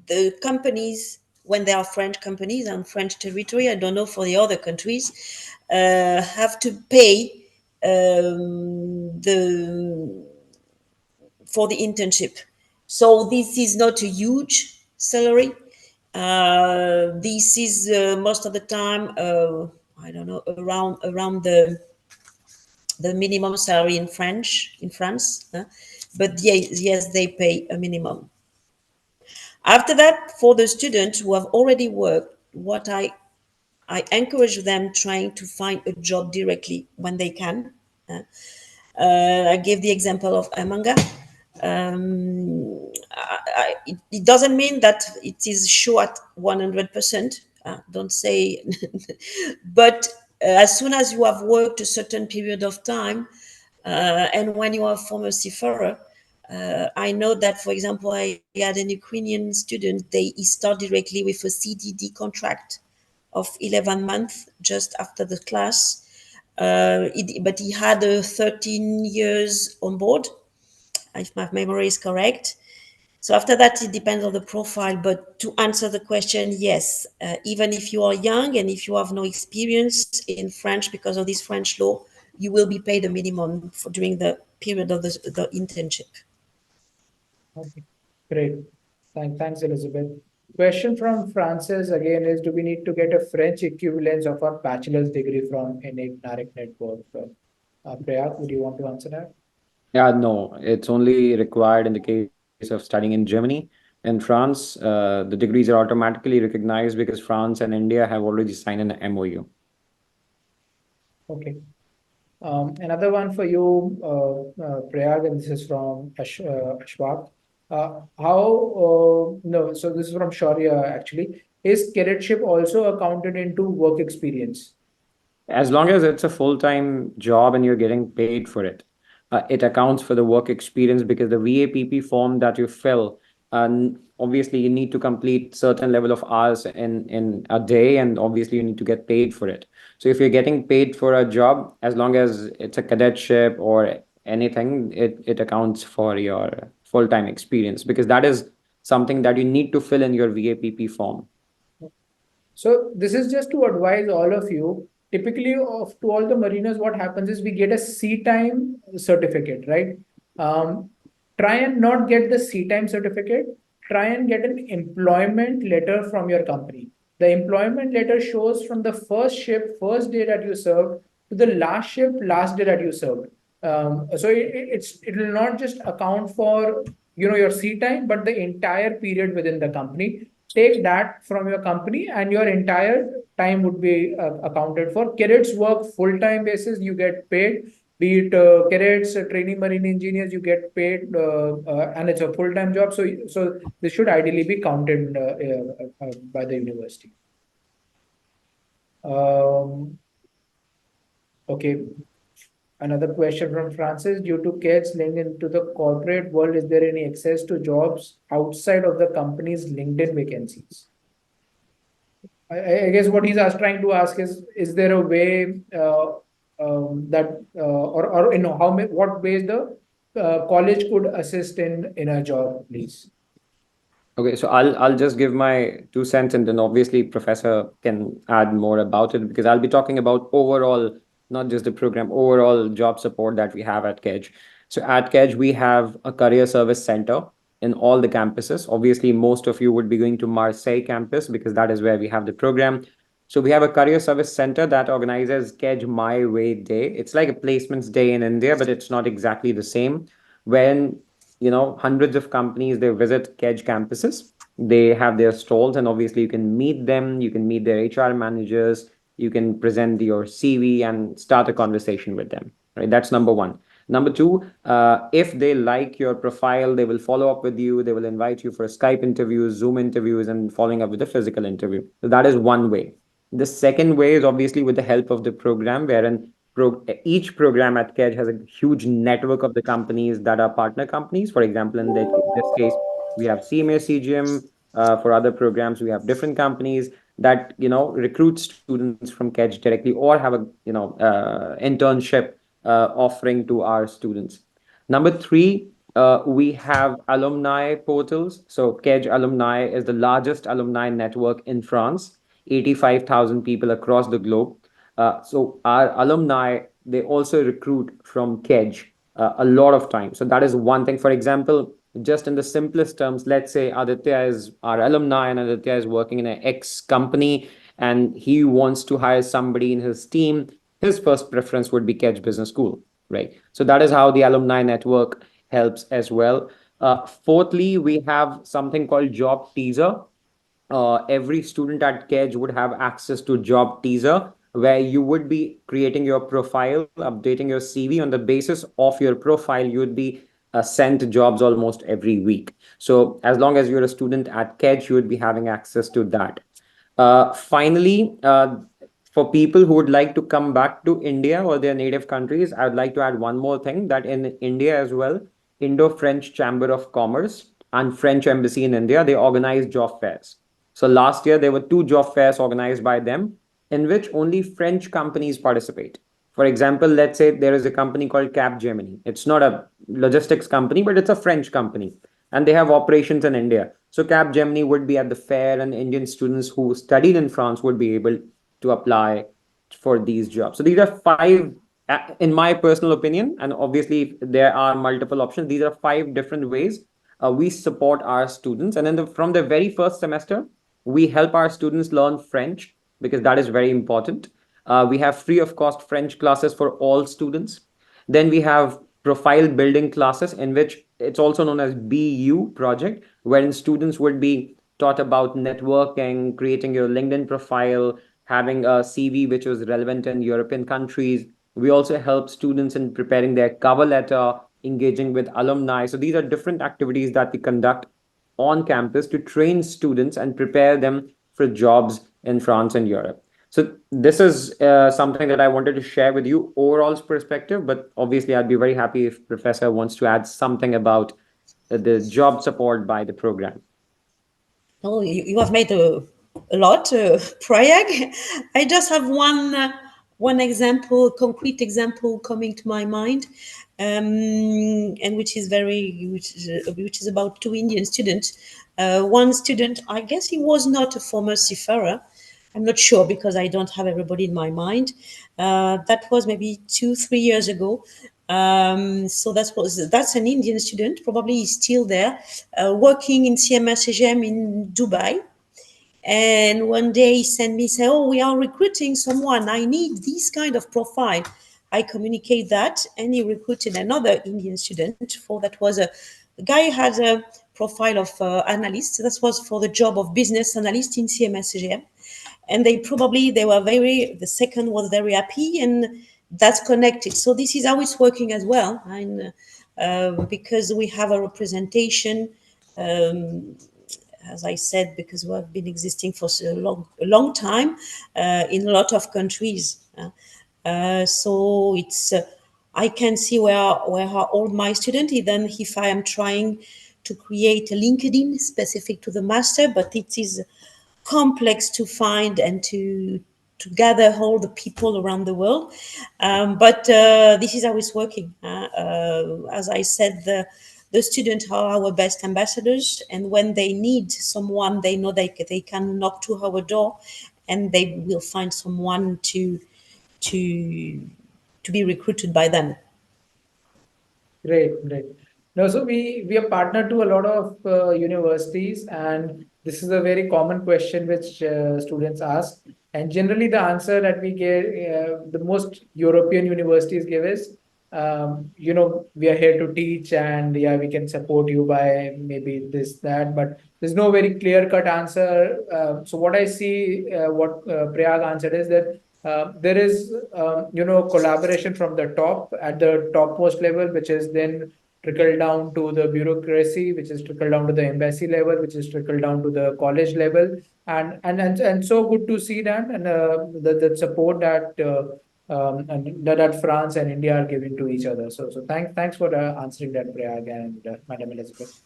the companies, when they are French companies and French territory, I don't know for the other countries, have to pay the for the internship. So this is not a huge salary. This is most of the time, I don't know, around the minimum salary in France. But yes, they pay a minimum. After that, for the students who have already worked, what I encourage them trying to find a job directly when they can. I gave the example of Amanga. It doesn't mean that it is sure at 100%. Don't say, but as soon as you have worked a certain period of time, and when you are a former seafarer, I know that, for example, I had an Ukrainian student. He start directly with a CDD contract of 11 months just after the class. But he had 13 years on board, if my memory is correct. So after that, it depends on the profile. But to answer the question, yes, even if you are young and if you have no experience in French because of this French law, you will be paid a minimum for during the period of the internship.
Okay, great. Thanks, Elizabeth. Question from Francis again is, do we need to get a French equivalence of our bachelor's degree from Innate Narek Network? Prayag, would you want to answer that?
Yeah, no, it's only required in the case of studying in Germany. In France, the degrees are automatically recognized because France and India have already signed an MOU.
Okay. Another one for you, Prayag, and this is from Ashwak. No, so this is from Shaurya actually. Is cadetship also accounted into work experience?
As long as it's a full-time job and you're getting paid for it, it accounts for the work experience because the VAPP form that you fill, obviously you need to complete certain level of hours in a day, and obviously you need to get paid for it. So if you're getting paid for a job, as long as it's a cadetship or anything, it accounts for your full-time experience because that is something that you need to fill in your VAPP form.
So this is just to advise all of you. Typically, to all the mariners, what happens is we get a sea time certificate, right? Try and not get the sea time certificate. Try and get an employment letter from your company. The employment letter shows from the first ship, first day that you served, to the last ship, last day that you served. So it will not just account for your sea time, but the entire period within the company. Take that from your company and your entire time would be accounted for. Cadets work full-time basis, you get paid. Be it cadets, training marine engineers, you get paid, and it's a full-time job. So this should ideally be counted by the university. Okay. Another question from Francis. Due to Kedge's link into the corporate world, is there any access to jobs outside of the company's LinkedIn vacancies? I guess what he's trying to ask is there a way that or what ways the college could assist in a job, please?
Okay, so I'll just give my 2 cents, and then obviously Professor can add more about it because I'll be talking about overall, not just the program, overall job support that we have at Kedge. So at Kedge, we have a career service center in all the campuses. Obviously, most of you would be going to Marseille campus because that is where we have the program. So we have a career service center that organizes Kedge My Way Day. It's like a placements day in India, but it's not exactly the same. When hundreds of companies, they visit Kedge campuses, they have their stalls, and obviously you can meet them, you can meet their HR managers, you can present your CV and start a conversation with them, right? That's number one. Number two, if they like your profile, they will follow up with you, they will invite you for Skype interviews, Zoom interviews, and following up with a physical interview. So that is one way. The second way is obviously with the help of the program, wherein each program at Kedge has a huge network of the companies that are partner companies. For example, in this case, we have CMA, CGM. For other programs, we have different companies that recruit students from Kedge directly or have a internship offering to our students. Number three, we have alumni portals. So Kedge Alumni is the largest alumni network in France, 85,000 people across the globe. So our alumni, they also recruit from Kedge a lot of time. So that is one thing. For example, just in the simplest terms, let's say Aditya is our alumni and Aditya is working in an X company and he wants to hire somebody in his team. His first preference would be Kedge Business School, right? So that is how the alumni network helps as well. Fourthly, we have something called Job Teaser. Every student at Kedge would have access to Job Teaser, where you would be creating your profile, updating your CV. On the basis of your profile, you would be sent jobs almost every week. So as long as you're a student at Kedge, you would be having access to that. Finally, for people who would like to come back to India or their native countries, I would like to add one more thing, that in India as well, Indo-French Chamber of Commerce and French Embassy in India, they organize job fairs. So last year, there were two job fairs organized by them in which only French companies participate. For example, let's say there is a company called Capgemini. It's not a logistics company, but it's a French company and they have operations in India. So Capgemini would be at the fair and Indian students who studied in France would be able to apply for these jobs. So these are five, in my personal opinion, and obviously there are multiple options. These are five different ways we support our students. And then from the very first semester, we help our students learn French because that is very important. We have free of cost French classes for all students. Then we have profile building classes in which it's also known as BU project, wherein students would be taught about networking, creating your LinkedIn profile, having a CV which was relevant in European countries. We also help students in preparing their cover letter, engaging with alumni. So these are different activities that we conduct on campus to train students and prepare them for jobs in France and Europe. So this is something that I wanted to share with you, overall perspective, but obviously I'd be very happy if Professor wants to add something about the job support by the program.
Oh, you have made a lot, Prayag. I just have one example, concrete example coming to my mind, and which is about two Indian students. One student, I guess he was not a former seafarer. I'm not sure because I don't have everybody in my mind. That was maybe 2-3 years ago. That's an Indian student, probably he's still there, working in CMSGM in Dubai. And one day he sent me, say, "Oh, we are recruiting someone. I need this kind of profile." I communicate that, and he recruited another Indian student. For that was the guy had a profile of analyst. That was for the job of business analyst in CMSGM, and they were very. The second was very happy, and that's connected. So this is how it's working as well, and because we have a representation. As I said, because we have been existing for a long time in a lot of countries. So it's I can see where are all my students. Even if I am trying to create a LinkedIn specific to the master, but it is complex to find and to gather all the people around the world. But this is how it's working. As I said, the students are our best ambassadors, and when they need someone, they know they can knock to our door, and they will find someone to be recruited by them.
Great, great. No, so we are partnered to a lot of universities, and this is a very common question which students ask. And generally, the answer that we get, the most European universities give is, we are here to teach, and yeah, we can support you by maybe this, that, but there's no very clear-cut answer. So what I see, what Prayag answered is that there is, collaboration from the top at the topmost level, which is then trickle down to the bureaucracy, which is trickle down to the embassy level, which is trickle down to the college level. and so good to see that, and the support that and that France and India are giving to each other. So thanks for answering that, Prayag and Madam Elizabeth.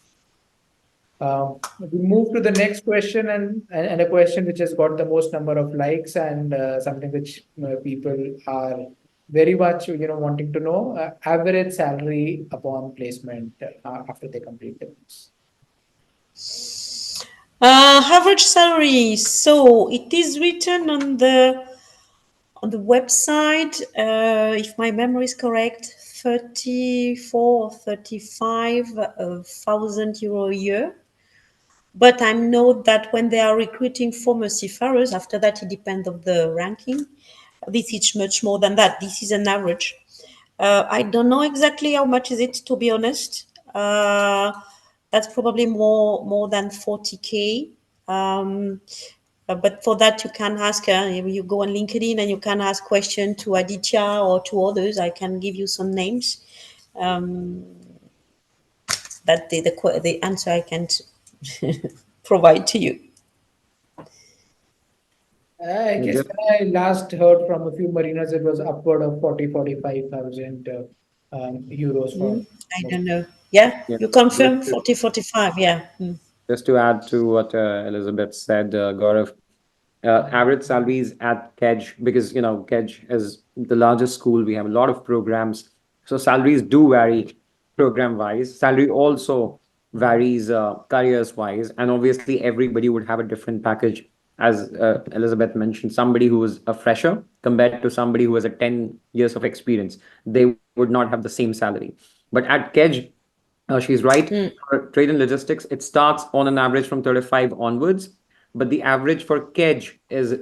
We move to the next question, and a question which has got the most number of likes, and something which people are very much wanting to know: average salary upon placement after they complete the course.
Average salary. So it is written on the website, if my memory is correct, 34 or 35,000 euro a year. But I know that when they are recruiting former seafarers, after that it depends on the ranking. This is much more than that. This is an average. I don't know exactly how much is it, to be honest. That's probably more than 40K. But for that, you can ask. You go on LinkedIn and you can ask question to Aditya or to others. I can give you some names. That the answer I can't provide to you.
I guess when I last heard from a few mariners, it was upward of 45,000 euros for.
I don't know. Yeah,
Yeah.
you confirm 40, 45. Yeah.
Just to add to what Elizabeth said, Gaurav, average salaries at Kedge, because Kedge is the largest school, we have a lot of programs, so salaries do vary program wise. Salary also varies careers wise, and obviously everybody would have a different package. As Elizabeth mentioned, somebody who is a fresher compared to somebody who has a 10 years of experience, they would not have the same salary. But at Kedge, she's right. For trade and logistics, it starts on an average from 35 onwards, but the average for Kedge is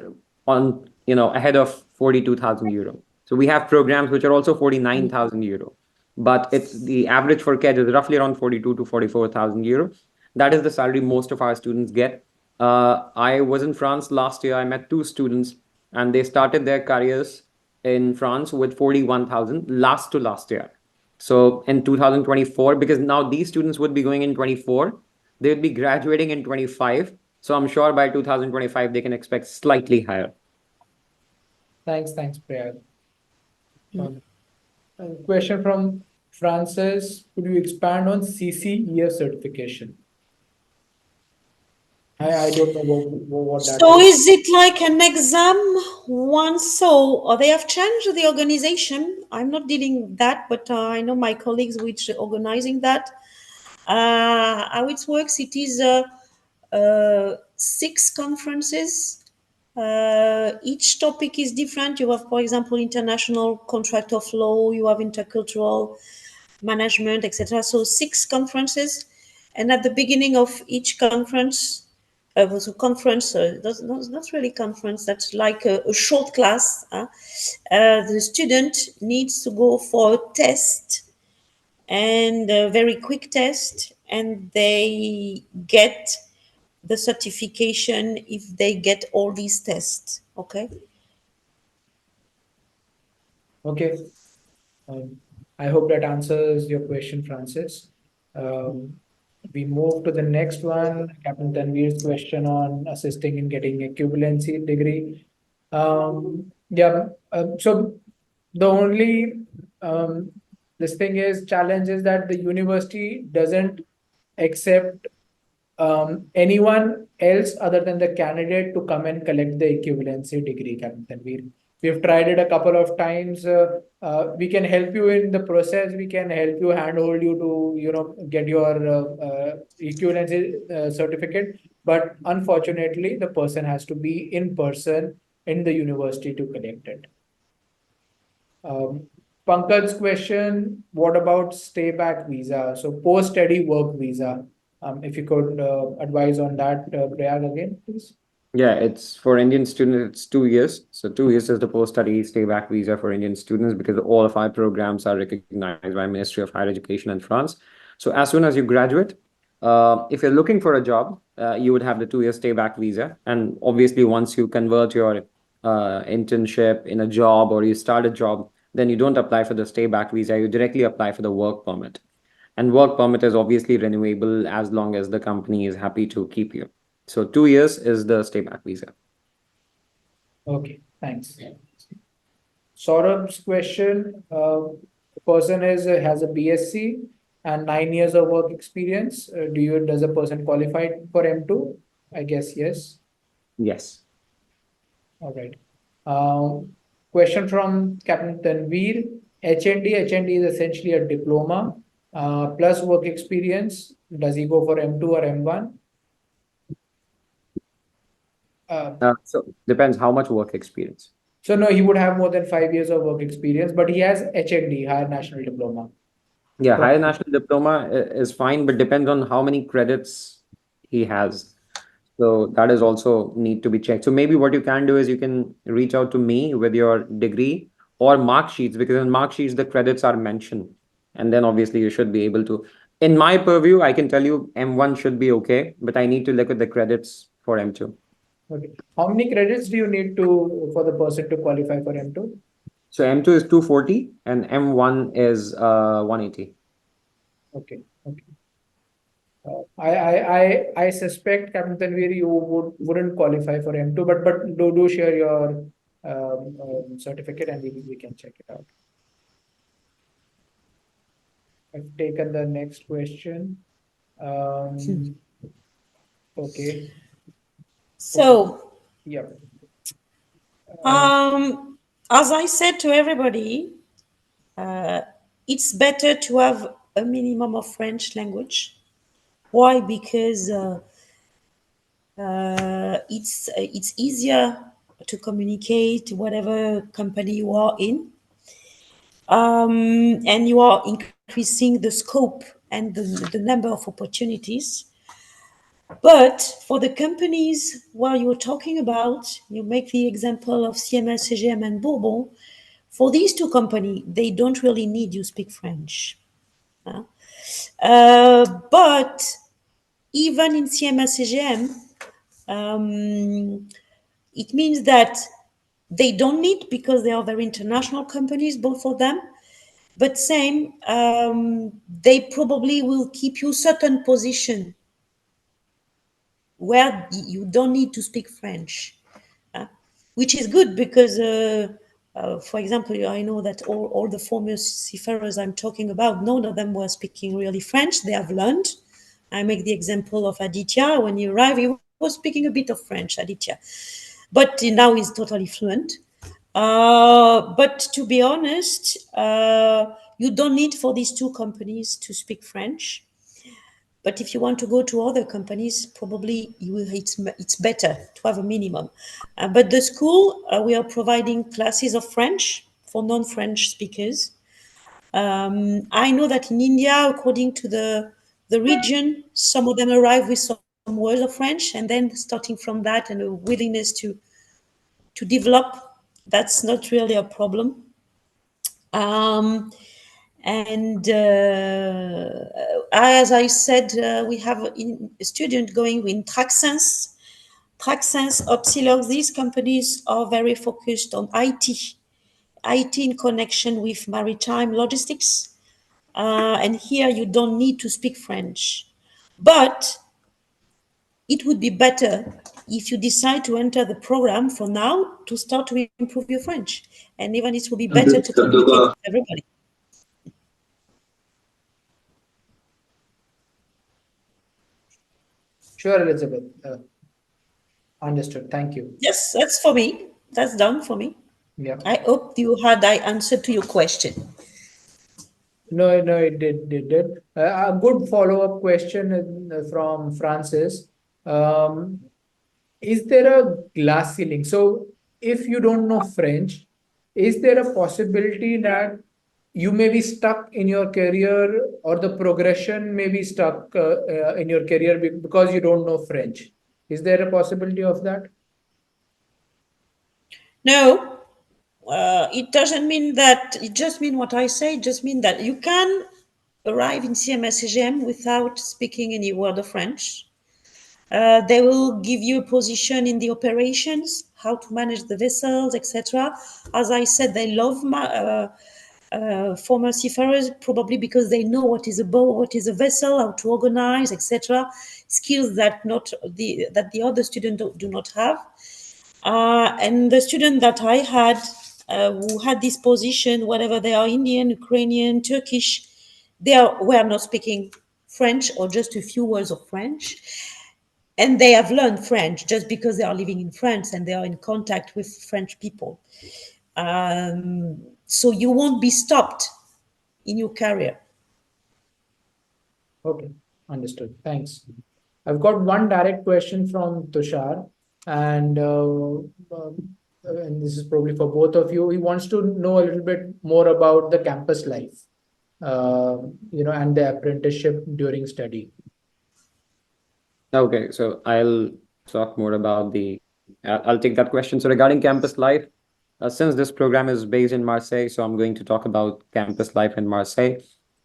on, ahead of 42,000 euro. So we have programs which are also 49,000 euro, but it's the average for Kedge is roughly around 42 to 44,000 euro. That is the salary most of our students get. I was in France last year. I met two students, and they started their careers in France with 41,000 last to last year. So in 2024, because now these students would be going in 24, they would be graduating in 25. So I'm sure by 2025, they can expect slightly higher.
Thanks, Prayag. A question from Francis: could you expand on CCEF certification? I don't know what that
So
is.
is it like an exam once? So or they have changed the organization. I'm not dealing with that, but I know my colleagues which are organizing that. How it works? It is 6 conferences. Each topic is different. You have, for example, international contract of law. You have intercultural management, etc. So 6 conferences, and at the beginning of each conference, was a conference. That's not really conference. That's like a short class. The student needs to go for a test, and a very quick test, and they get the certification if they get all these tests. Okay.
Okay. I hope that answers your question, Francis. Um, we move to the next one, Captain Tanvir's question on assisting in getting equivalency degree. Yeah, so the only this thing is challenge is that the university doesn't accept anyone else other than the candidate to come and collect the equivalency degree, Captain Tanvir. We've tried it a couple of times. We can help you in the process. We can help you, handhold you to get your equivalency certificate. But unfortunately, the person has to be in person in the university to collect it. Pankaj's question: what about stay back visa? So post study work visa. If you could advise on that, Prayag, again, please.
Yeah, it's for Indian students, it's 2 years. So 2 years is the post-study stay-back visa for Indian students, because all of our programs are recognized by Ministry of Higher Education in France. So as soon as you graduate, if you're looking for a job, you would have the 2 year stay-back visa. And obviously, once you convert your internship in a job, or you start a job, then you don't apply for the stay-back visa. You directly apply for the work permit. And work permit is obviously renewable as long as the company is happy to keep you. So 2 years is the stay back visa.
Okay, thanks. Saurabh's question, the person has a BSc and 9 years of work experience. Does a person qualify for M2? I guess yes.
Yes.
All right. Question from Captain Tanveer. HND is essentially a diploma plus work experience. Does he go for M2 or M1?
So depends how much work experience.
So no, he would have more than 5 years of work experience, but he has HND, Higher National Diploma.
Yeah,
From-
higher national diploma is fine, but depends on how many credits he has. So that is also need to be checked. So maybe what you can do is you can reach out to me with your degree or mark sheets, because in mark sheets the credits are mentioned. And then obviously you should be able to. In my purview, I can tell you M1 should be okay, but I need to look at the credits for M2.
Okay. How many credits do you need for the person to qualify for M2?
So M2 is 240 and M1 is 180.
Okay. Okay. I suspect, Captain Tanveer, you wouldn't qualify for M2, but do share your certificate and we can check it out. I've taken the next question. Okay.
So,
Yeah.
as I said to everybody, it's better to have a minimum of French language. Why? Because it's easier to communicate whatever company you are in, and you are increasing the scope and the number of opportunities. But for the companies while you're talking about, you make the example of CMS, CGM, and Bourbon. For these two companies, they don't really need you speak French. But even in CMS, CGM, it means that they don't need, because they are very international companies, both of them. But same, they probably will keep you certain position where you don't need to speak French, which is good because, for example, I know that all the former seafarers I'm talking about, none of them were speaking really French. They have learned. I make the example of Aditya. When he arrived, he was speaking a bit of French, Aditya, but now he's totally fluent. But to be honest, you don't need for these two companies to speak French. But if you want to go to other companies, probably it's better to have a minimum. But the school, we are providing classes of French for non-French speakers. I know that in India, according to the region, some of them arrive with some words of French, and then starting from that and a willingness to develop, that's not really a problem. And as I said, we have a student going in TrackSense, Upskilling. These companies are very focused on IT in connection with maritime logistics. And here you don't need to speak French. But it would be better if you decide to enter the program for now to start to improve your French. And even it will be better to communicate with everybody.
Sure, Elizabeth. Understood. Thank you.
Yes, that's for me. That's done for me.
Yeah.
I hope I answered to your question.
No, it did. A good follow-up question from Francis. Is there a glass ceiling? So, if you don't know French, is there a possibility that you may be stuck in your career, or the progression may be stuck in your career because you don't know French? Is there a possibility of that?
No, it doesn't mean that. It just means what I say. It just means that you can arrive in CMS-CGM without speaking any word of French. They will give you a position in the operations, how to manage the vessels, etc. As I said, they love former seafarers, probably because they know what is a boat, what is a vessel, how to organize, etc. Skills that the other students do not have. And the student that I had, who had this position, whatever they are, Indian, Ukrainian, Turkish, were not speaking French or just a few words of French. And they have learned French just because they are living in France and they are in contact with French people. So you won't be stopped in your career.
Okay, understood. Thanks. I've got one direct question from Tushar, and and this is probably for both of you. He wants to know a little bit more about the campus life, and the apprenticeship during study.
Okay, so I'll talk more about I'll take that question. So regarding campus life, since this program is based in Marseille, so I'm going to talk about campus life in Marseille.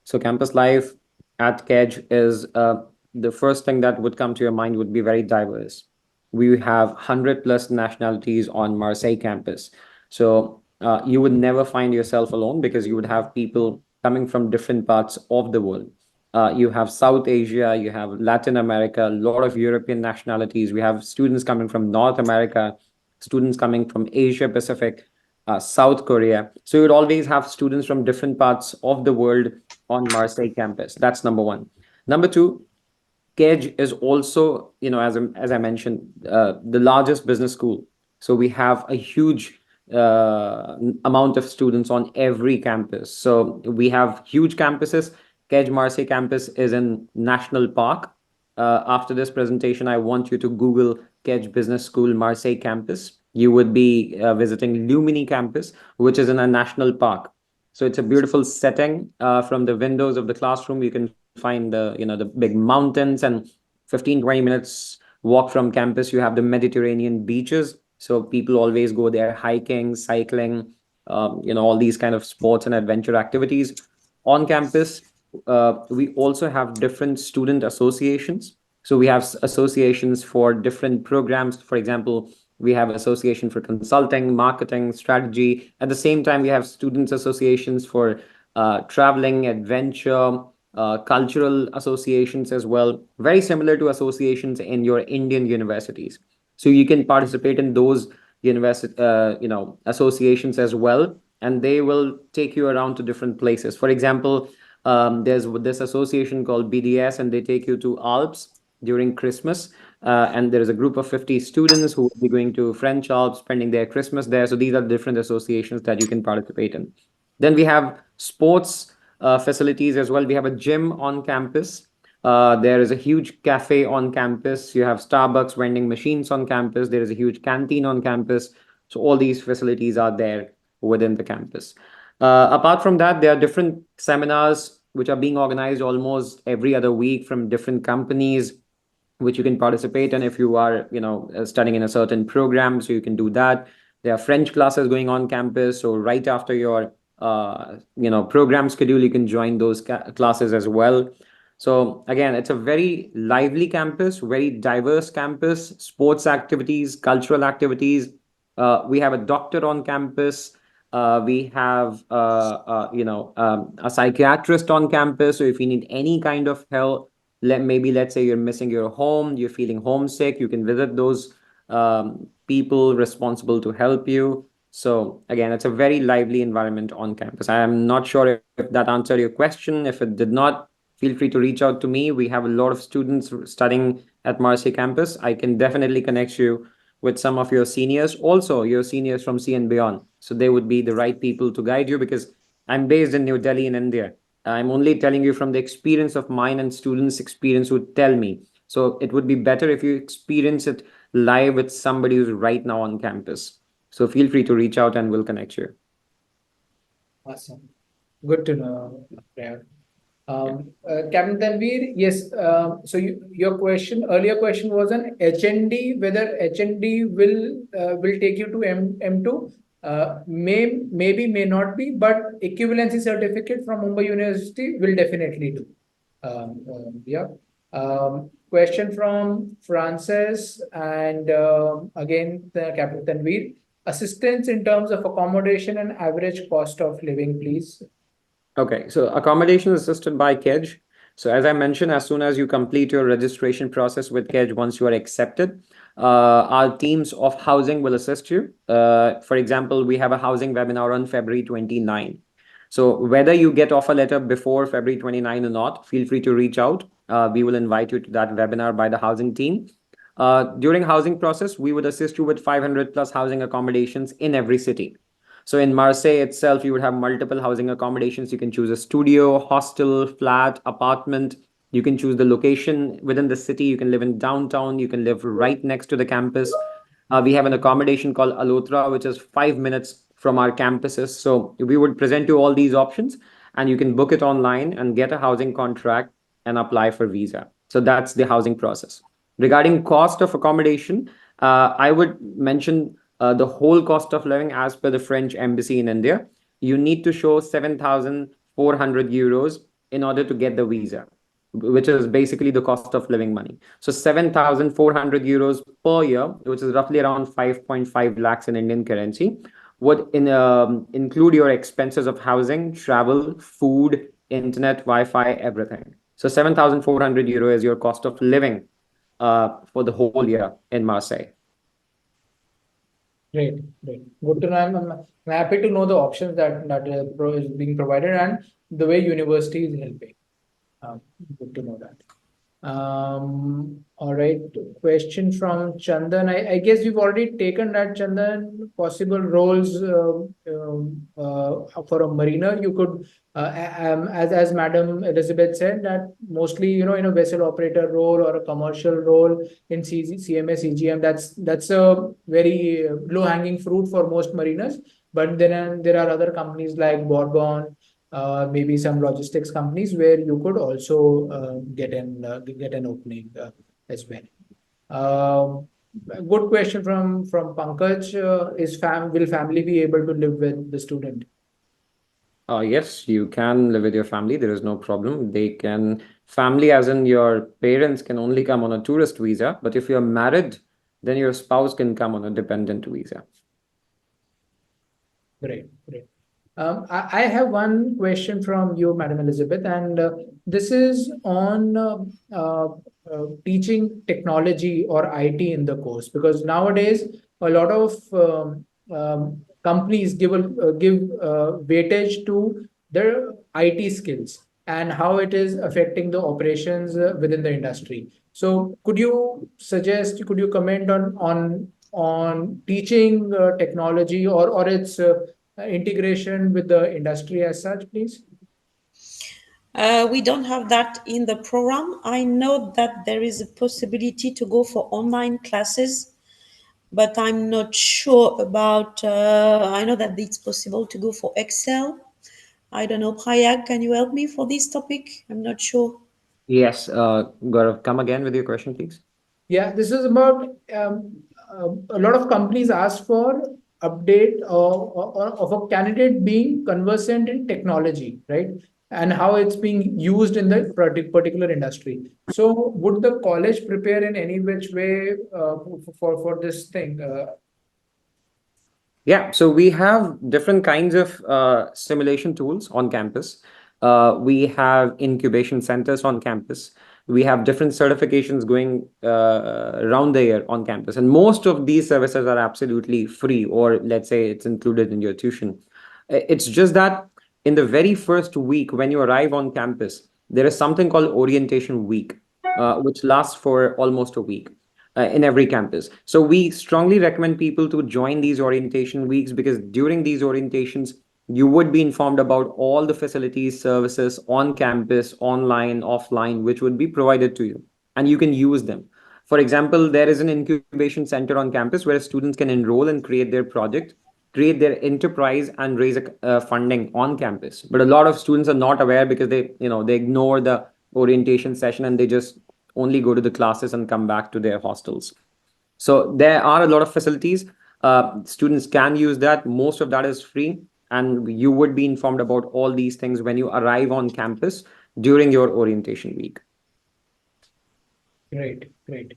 So campus life at Kedge is the first thing that would come to your mind would be very diverse. We have 100 plus nationalities on Marseille campus. So you would never find yourself alone because you would have people coming from different parts of the world. You have South Asia, you have Latin America, a lot of European nationalities. We have students coming from North America, students coming from Asia Pacific, South Korea. So you would always have students from different parts of the world on Marseille campus. That's number one. Number two, Kedge is also, as I mentioned, the largest business school. So we have a huge amount of students on every campus. So we have huge campuses. Kedge Marseille campus is in National Park. After this presentation, I want you to Google Kedge Business School Marseille campus. You would be visiting Lumini campus, which is in a national park. So it's a beautiful setting. From the windows of the classroom, you can find the big mountains, and 15-20 minutes walk from campus, you have the Mediterranean beaches. So people always go there hiking, cycling, all these kind of sports and adventure activities. On campus, we also have different student associations. So we have associations for different programs. For example, we have association for consulting, marketing, strategy. At the same time, we have students associations for traveling, adventure, cultural associations as well, very similar to associations in your Indian universities. So you can participate in those university, associations as well, and they will take you around to different places. For example, there's this association called BDS, and they take you to Alps during Christmas. And there is a group of 50 students who will be going to French Alps, spending their Christmas there. So these are different associations that you can participate in. Then we have sports facilities as well. We have a gym on campus. There is a huge cafe on campus. You have Starbucks vending machines on campus. There is a huge canteen on campus. So all these facilities are there within the campus. Apart from that, there are different seminars which are being organized almost every other week from different companies, which you can participate in if you are, studying in a certain program. So you can do that. There are French classes going on campus. So right after your, program schedule, you can join those classes as well. So again, it's a very lively campus, very diverse campus, sports activities, cultural activities. We have a doctor on campus. We have, a psychiatrist on campus. So if you need any kind of help, let's say you're missing your home, you're feeling homesick, you can visit those people responsible to help you. So again, it's a very lively environment on campus. I am not sure if that answered your question. If it did not, feel free to reach out to me. We have a lot of students studying at Marseille campus. I can definitely connect you with some of your seniors, also your seniors from C and beyond. So they would be the right people to guide you, because I'm based in New Delhi in India. I'm only telling you from the experience of mine, and students' experience would tell me. So it would be better if you experience it live with somebody who's right now on campus. So feel free to reach out and we'll connect you.
Awesome. Good to know, Priya. Captain Tanveer, yes. So your earlier question was on HND, whether HND will take you to M2. Maybe, may not be, but equivalency certificate from Mumbai University will definitely do. Yeah. Question from Frances, and again, Captain Tanveer. Assistance in terms of accommodation and average cost of living, please.
Okay, so accommodation is assisted by Kedge. So as I mentioned, as soon as you complete your registration process with Kedge, once you are accepted, our teams of housing will assist you. For example, we have a housing webinar on February 29. So whether you get offer letter before February 29 or not, feel free to reach out. We will invite you to that webinar by the housing team. During housing process, we would assist you with 500 plus housing accommodations in every city. So in Marseille itself, you would have multiple housing accommodations. You can choose a studio, hostel, flat, apartment. You can choose the location within the city. You can live in downtown. You can live right next to the campus. We have an accommodation called Alotra, which is 5 minutes from our campuses. So we would present you all these options, and you can book it online and get a housing contract and apply for visa. So that's the housing process. Regarding cost of accommodation, I would mention the whole cost of living as per the French embassy in India. You need to show 7,400 euros in order to get the visa, which is basically the cost of living money. So 7,400 euros per year, which is roughly around 5.5 lakhs in Indian currency, would include your expenses of housing, travel, food, internet, Wi-Fi, everything. So 7,400 euro is your cost of living for the whole year in Marseille.
Great, great. Good to know. I'm happy to know the options that is being provided and the way university is helping. Good to know that. All right. Question from Chandan. I guess you've already taken that, Chandan. Possible roles for a mariner. You could, as Madam Elizabeth said, that mostly in a vessel operator role or a commercial role in CMA CGM. That's a very low hanging fruit for most mariners. But then there are other companies like Bourbon, maybe some logistics companies where you could also get an opening as well. Good question from Pankaj. Will family be able to live with the student?
Yes, you can live with your family. There is no problem. Family as in your parents can only come on a tourist visa. But if you're married, then your spouse can come on a dependent visa.
Great, great. I have one question from you, Madam Elizabeth, and this is on teaching technology or IT in the course, because nowadays a lot of companies give weightage to their IT skills and how it is affecting the operations within the industry. So, could you comment on teaching technology or its integration with the industry as such, please?
We don't have that in the program. I know that there is a possibility to go for online classes, but I'm not sure about. I know that it's possible to go for Excel. I don't know, Prayag, can you help me for this topic? I'm not sure.
Yes, Gaurav, come again with your question, please.
Yeah, this is about a lot of companies ask for update of a candidate being conversant in technology, right? And how it's being used in the particular industry. So, would the college prepare in any which way for this thing?
Yeah, so we have different kinds of simulation tools on campus. We have incubation centers on campus. We have different certifications going around the year on campus. And most of these services are absolutely free, or let's say it's included in your tuition. It's just that in the very first week when you arrive on campus, there is something called orientation week, which lasts for almost a week in every campus. So we strongly recommend people to join these orientation weeks, because during these orientations, you would be informed about all the facilities, services on campus, online, offline, which would be provided to you, and you can use them. For example, there is an incubation center on campus where students can enroll and create their project, create their enterprise, and raise funding on campus. But a lot of students are not aware, because they ignore the orientation session and they just only go to the classes and come back to their hostels. So there are a lot of facilities. Students can use that. Most of that is free. And you would be informed about all these things when you arrive on campus during your orientation week.
Great, great.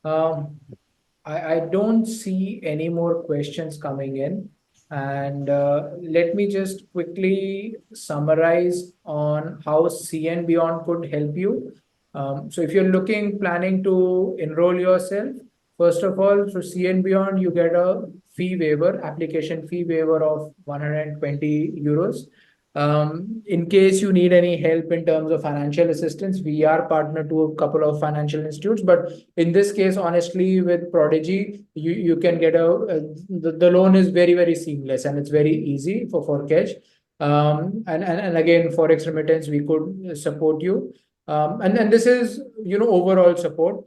I don't see any more questions coming in. And let me just quickly summarize on how CN Beyond could help you. So if you're planning to enroll yourself, first of all, through CN Beyond, you get a fee waiver, application fee waiver of 120 euros. In case you need any help in terms of financial assistance, we are partnered to a couple of financial institutes, but in this case, honestly, with Prodigy, you can get the loan is very seamless and it's very easy for Kedge. And again, forex remittance, we could support you. And this is overall support.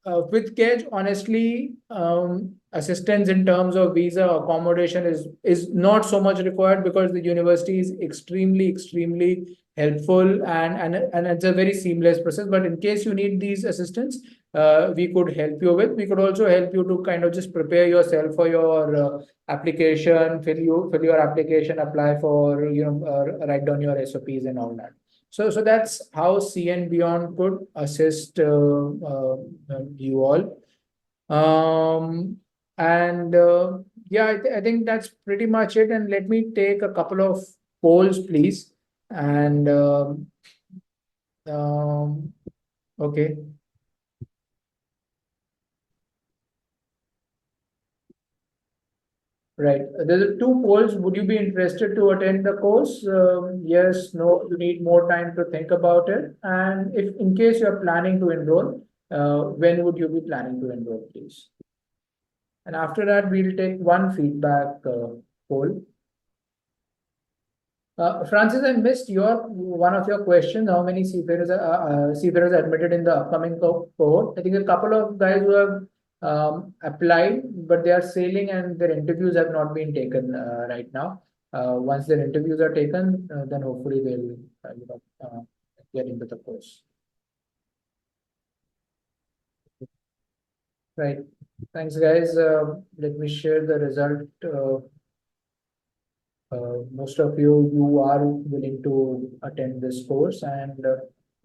With Kedge, honestly, assistance in terms of visa accommodation is not so much required because the university is extremely helpful and it's a very seamless process. But in case you need these assistance, we could help you with. We could also help you to kind of just prepare yourself for your application, fill your application, apply for write down your SOPs and all that. So that's how CN Beyond could assist you all. And yeah, I think that's pretty much it. And let me take a couple of polls, please. And okay. Right. There are two polls. Would you be interested to attend the course? Yes, no, you need more time to think about it. And if in case you're planning to enroll, when would you be planning to enroll, please? And after that, we'll take one feedback poll. Francis, I missed one of your questions. How many seafarers are admitted in the upcoming cohort? I think a couple of guys who have applied, but they are sailing and their interviews have not been taken right now. Once their interviews are taken, then hopefully they'll get into the course. Right. Thanks, guys. Let me share the result. Most of you are willing to attend this course, and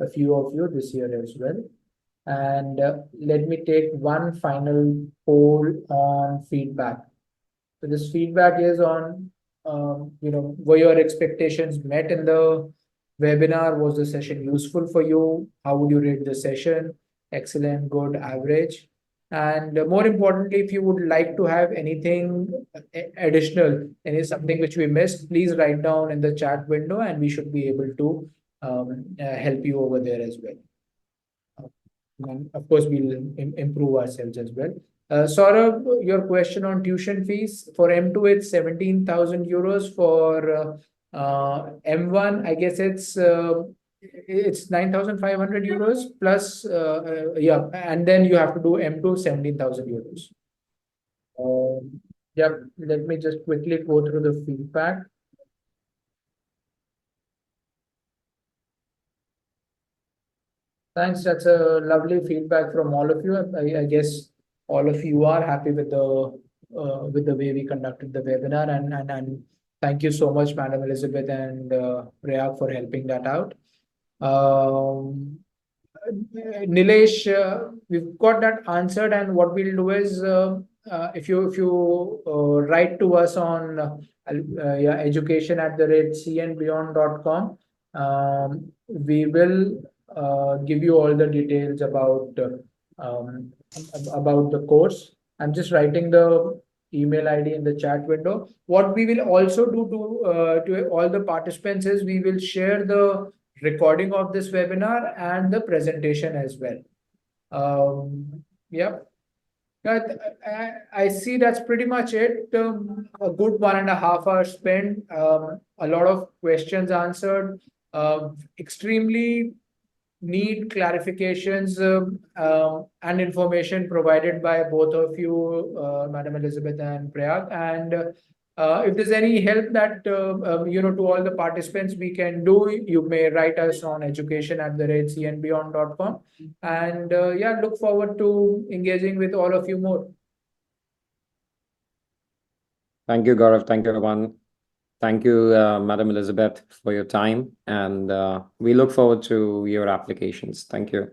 a few of you this year as well. And let me take one final poll on feedback. So this feedback is on, were your expectations met in the webinar? Was the session useful for you? How would you rate the session? Excellent, good, average. And more importantly, if you would like to have anything additional, something which we missed, please write down in the chat window and we should be able to help you over there as well. And of course, we'll improve ourselves as well. Saurabh, your question on tuition fees for M2, it's 17,000 euros. For M1, I guess it's 9,500 euros plus, yeah, and then you have to do M2, 17,000 euros. Yeah, let me just quickly go through the feedback. Thanks, that's a lovely feedback from all of you. I guess all of you are happy with the way we conducted the webinar, and thank you so much, Madam Elizabeth and Prayag, for helping that out. Nilesh, we've got that answered, and what we'll do is if you write to us on education@cnbeyond.com, we will give you all the details about the course. I'm just writing the email ID in the chat window. What we will also do to all the participants is we will share the recording of this webinar and the presentation as well. Yeah. I see that's pretty much it. A good 1.5 hours spent, a lot of questions answered, extremely neat clarifications and information provided by both of you, Madam Elizabeth and Prayag. And if there's any help that to all the participants we can do, you may write us on education@cnbeyond.com. And yeah, look forward to engaging with all of you more.
Thank you, Gaurav. Thank you, everyone. Thank you, Madam Elizabeth, for your time. And we look forward to your applications. Thank you.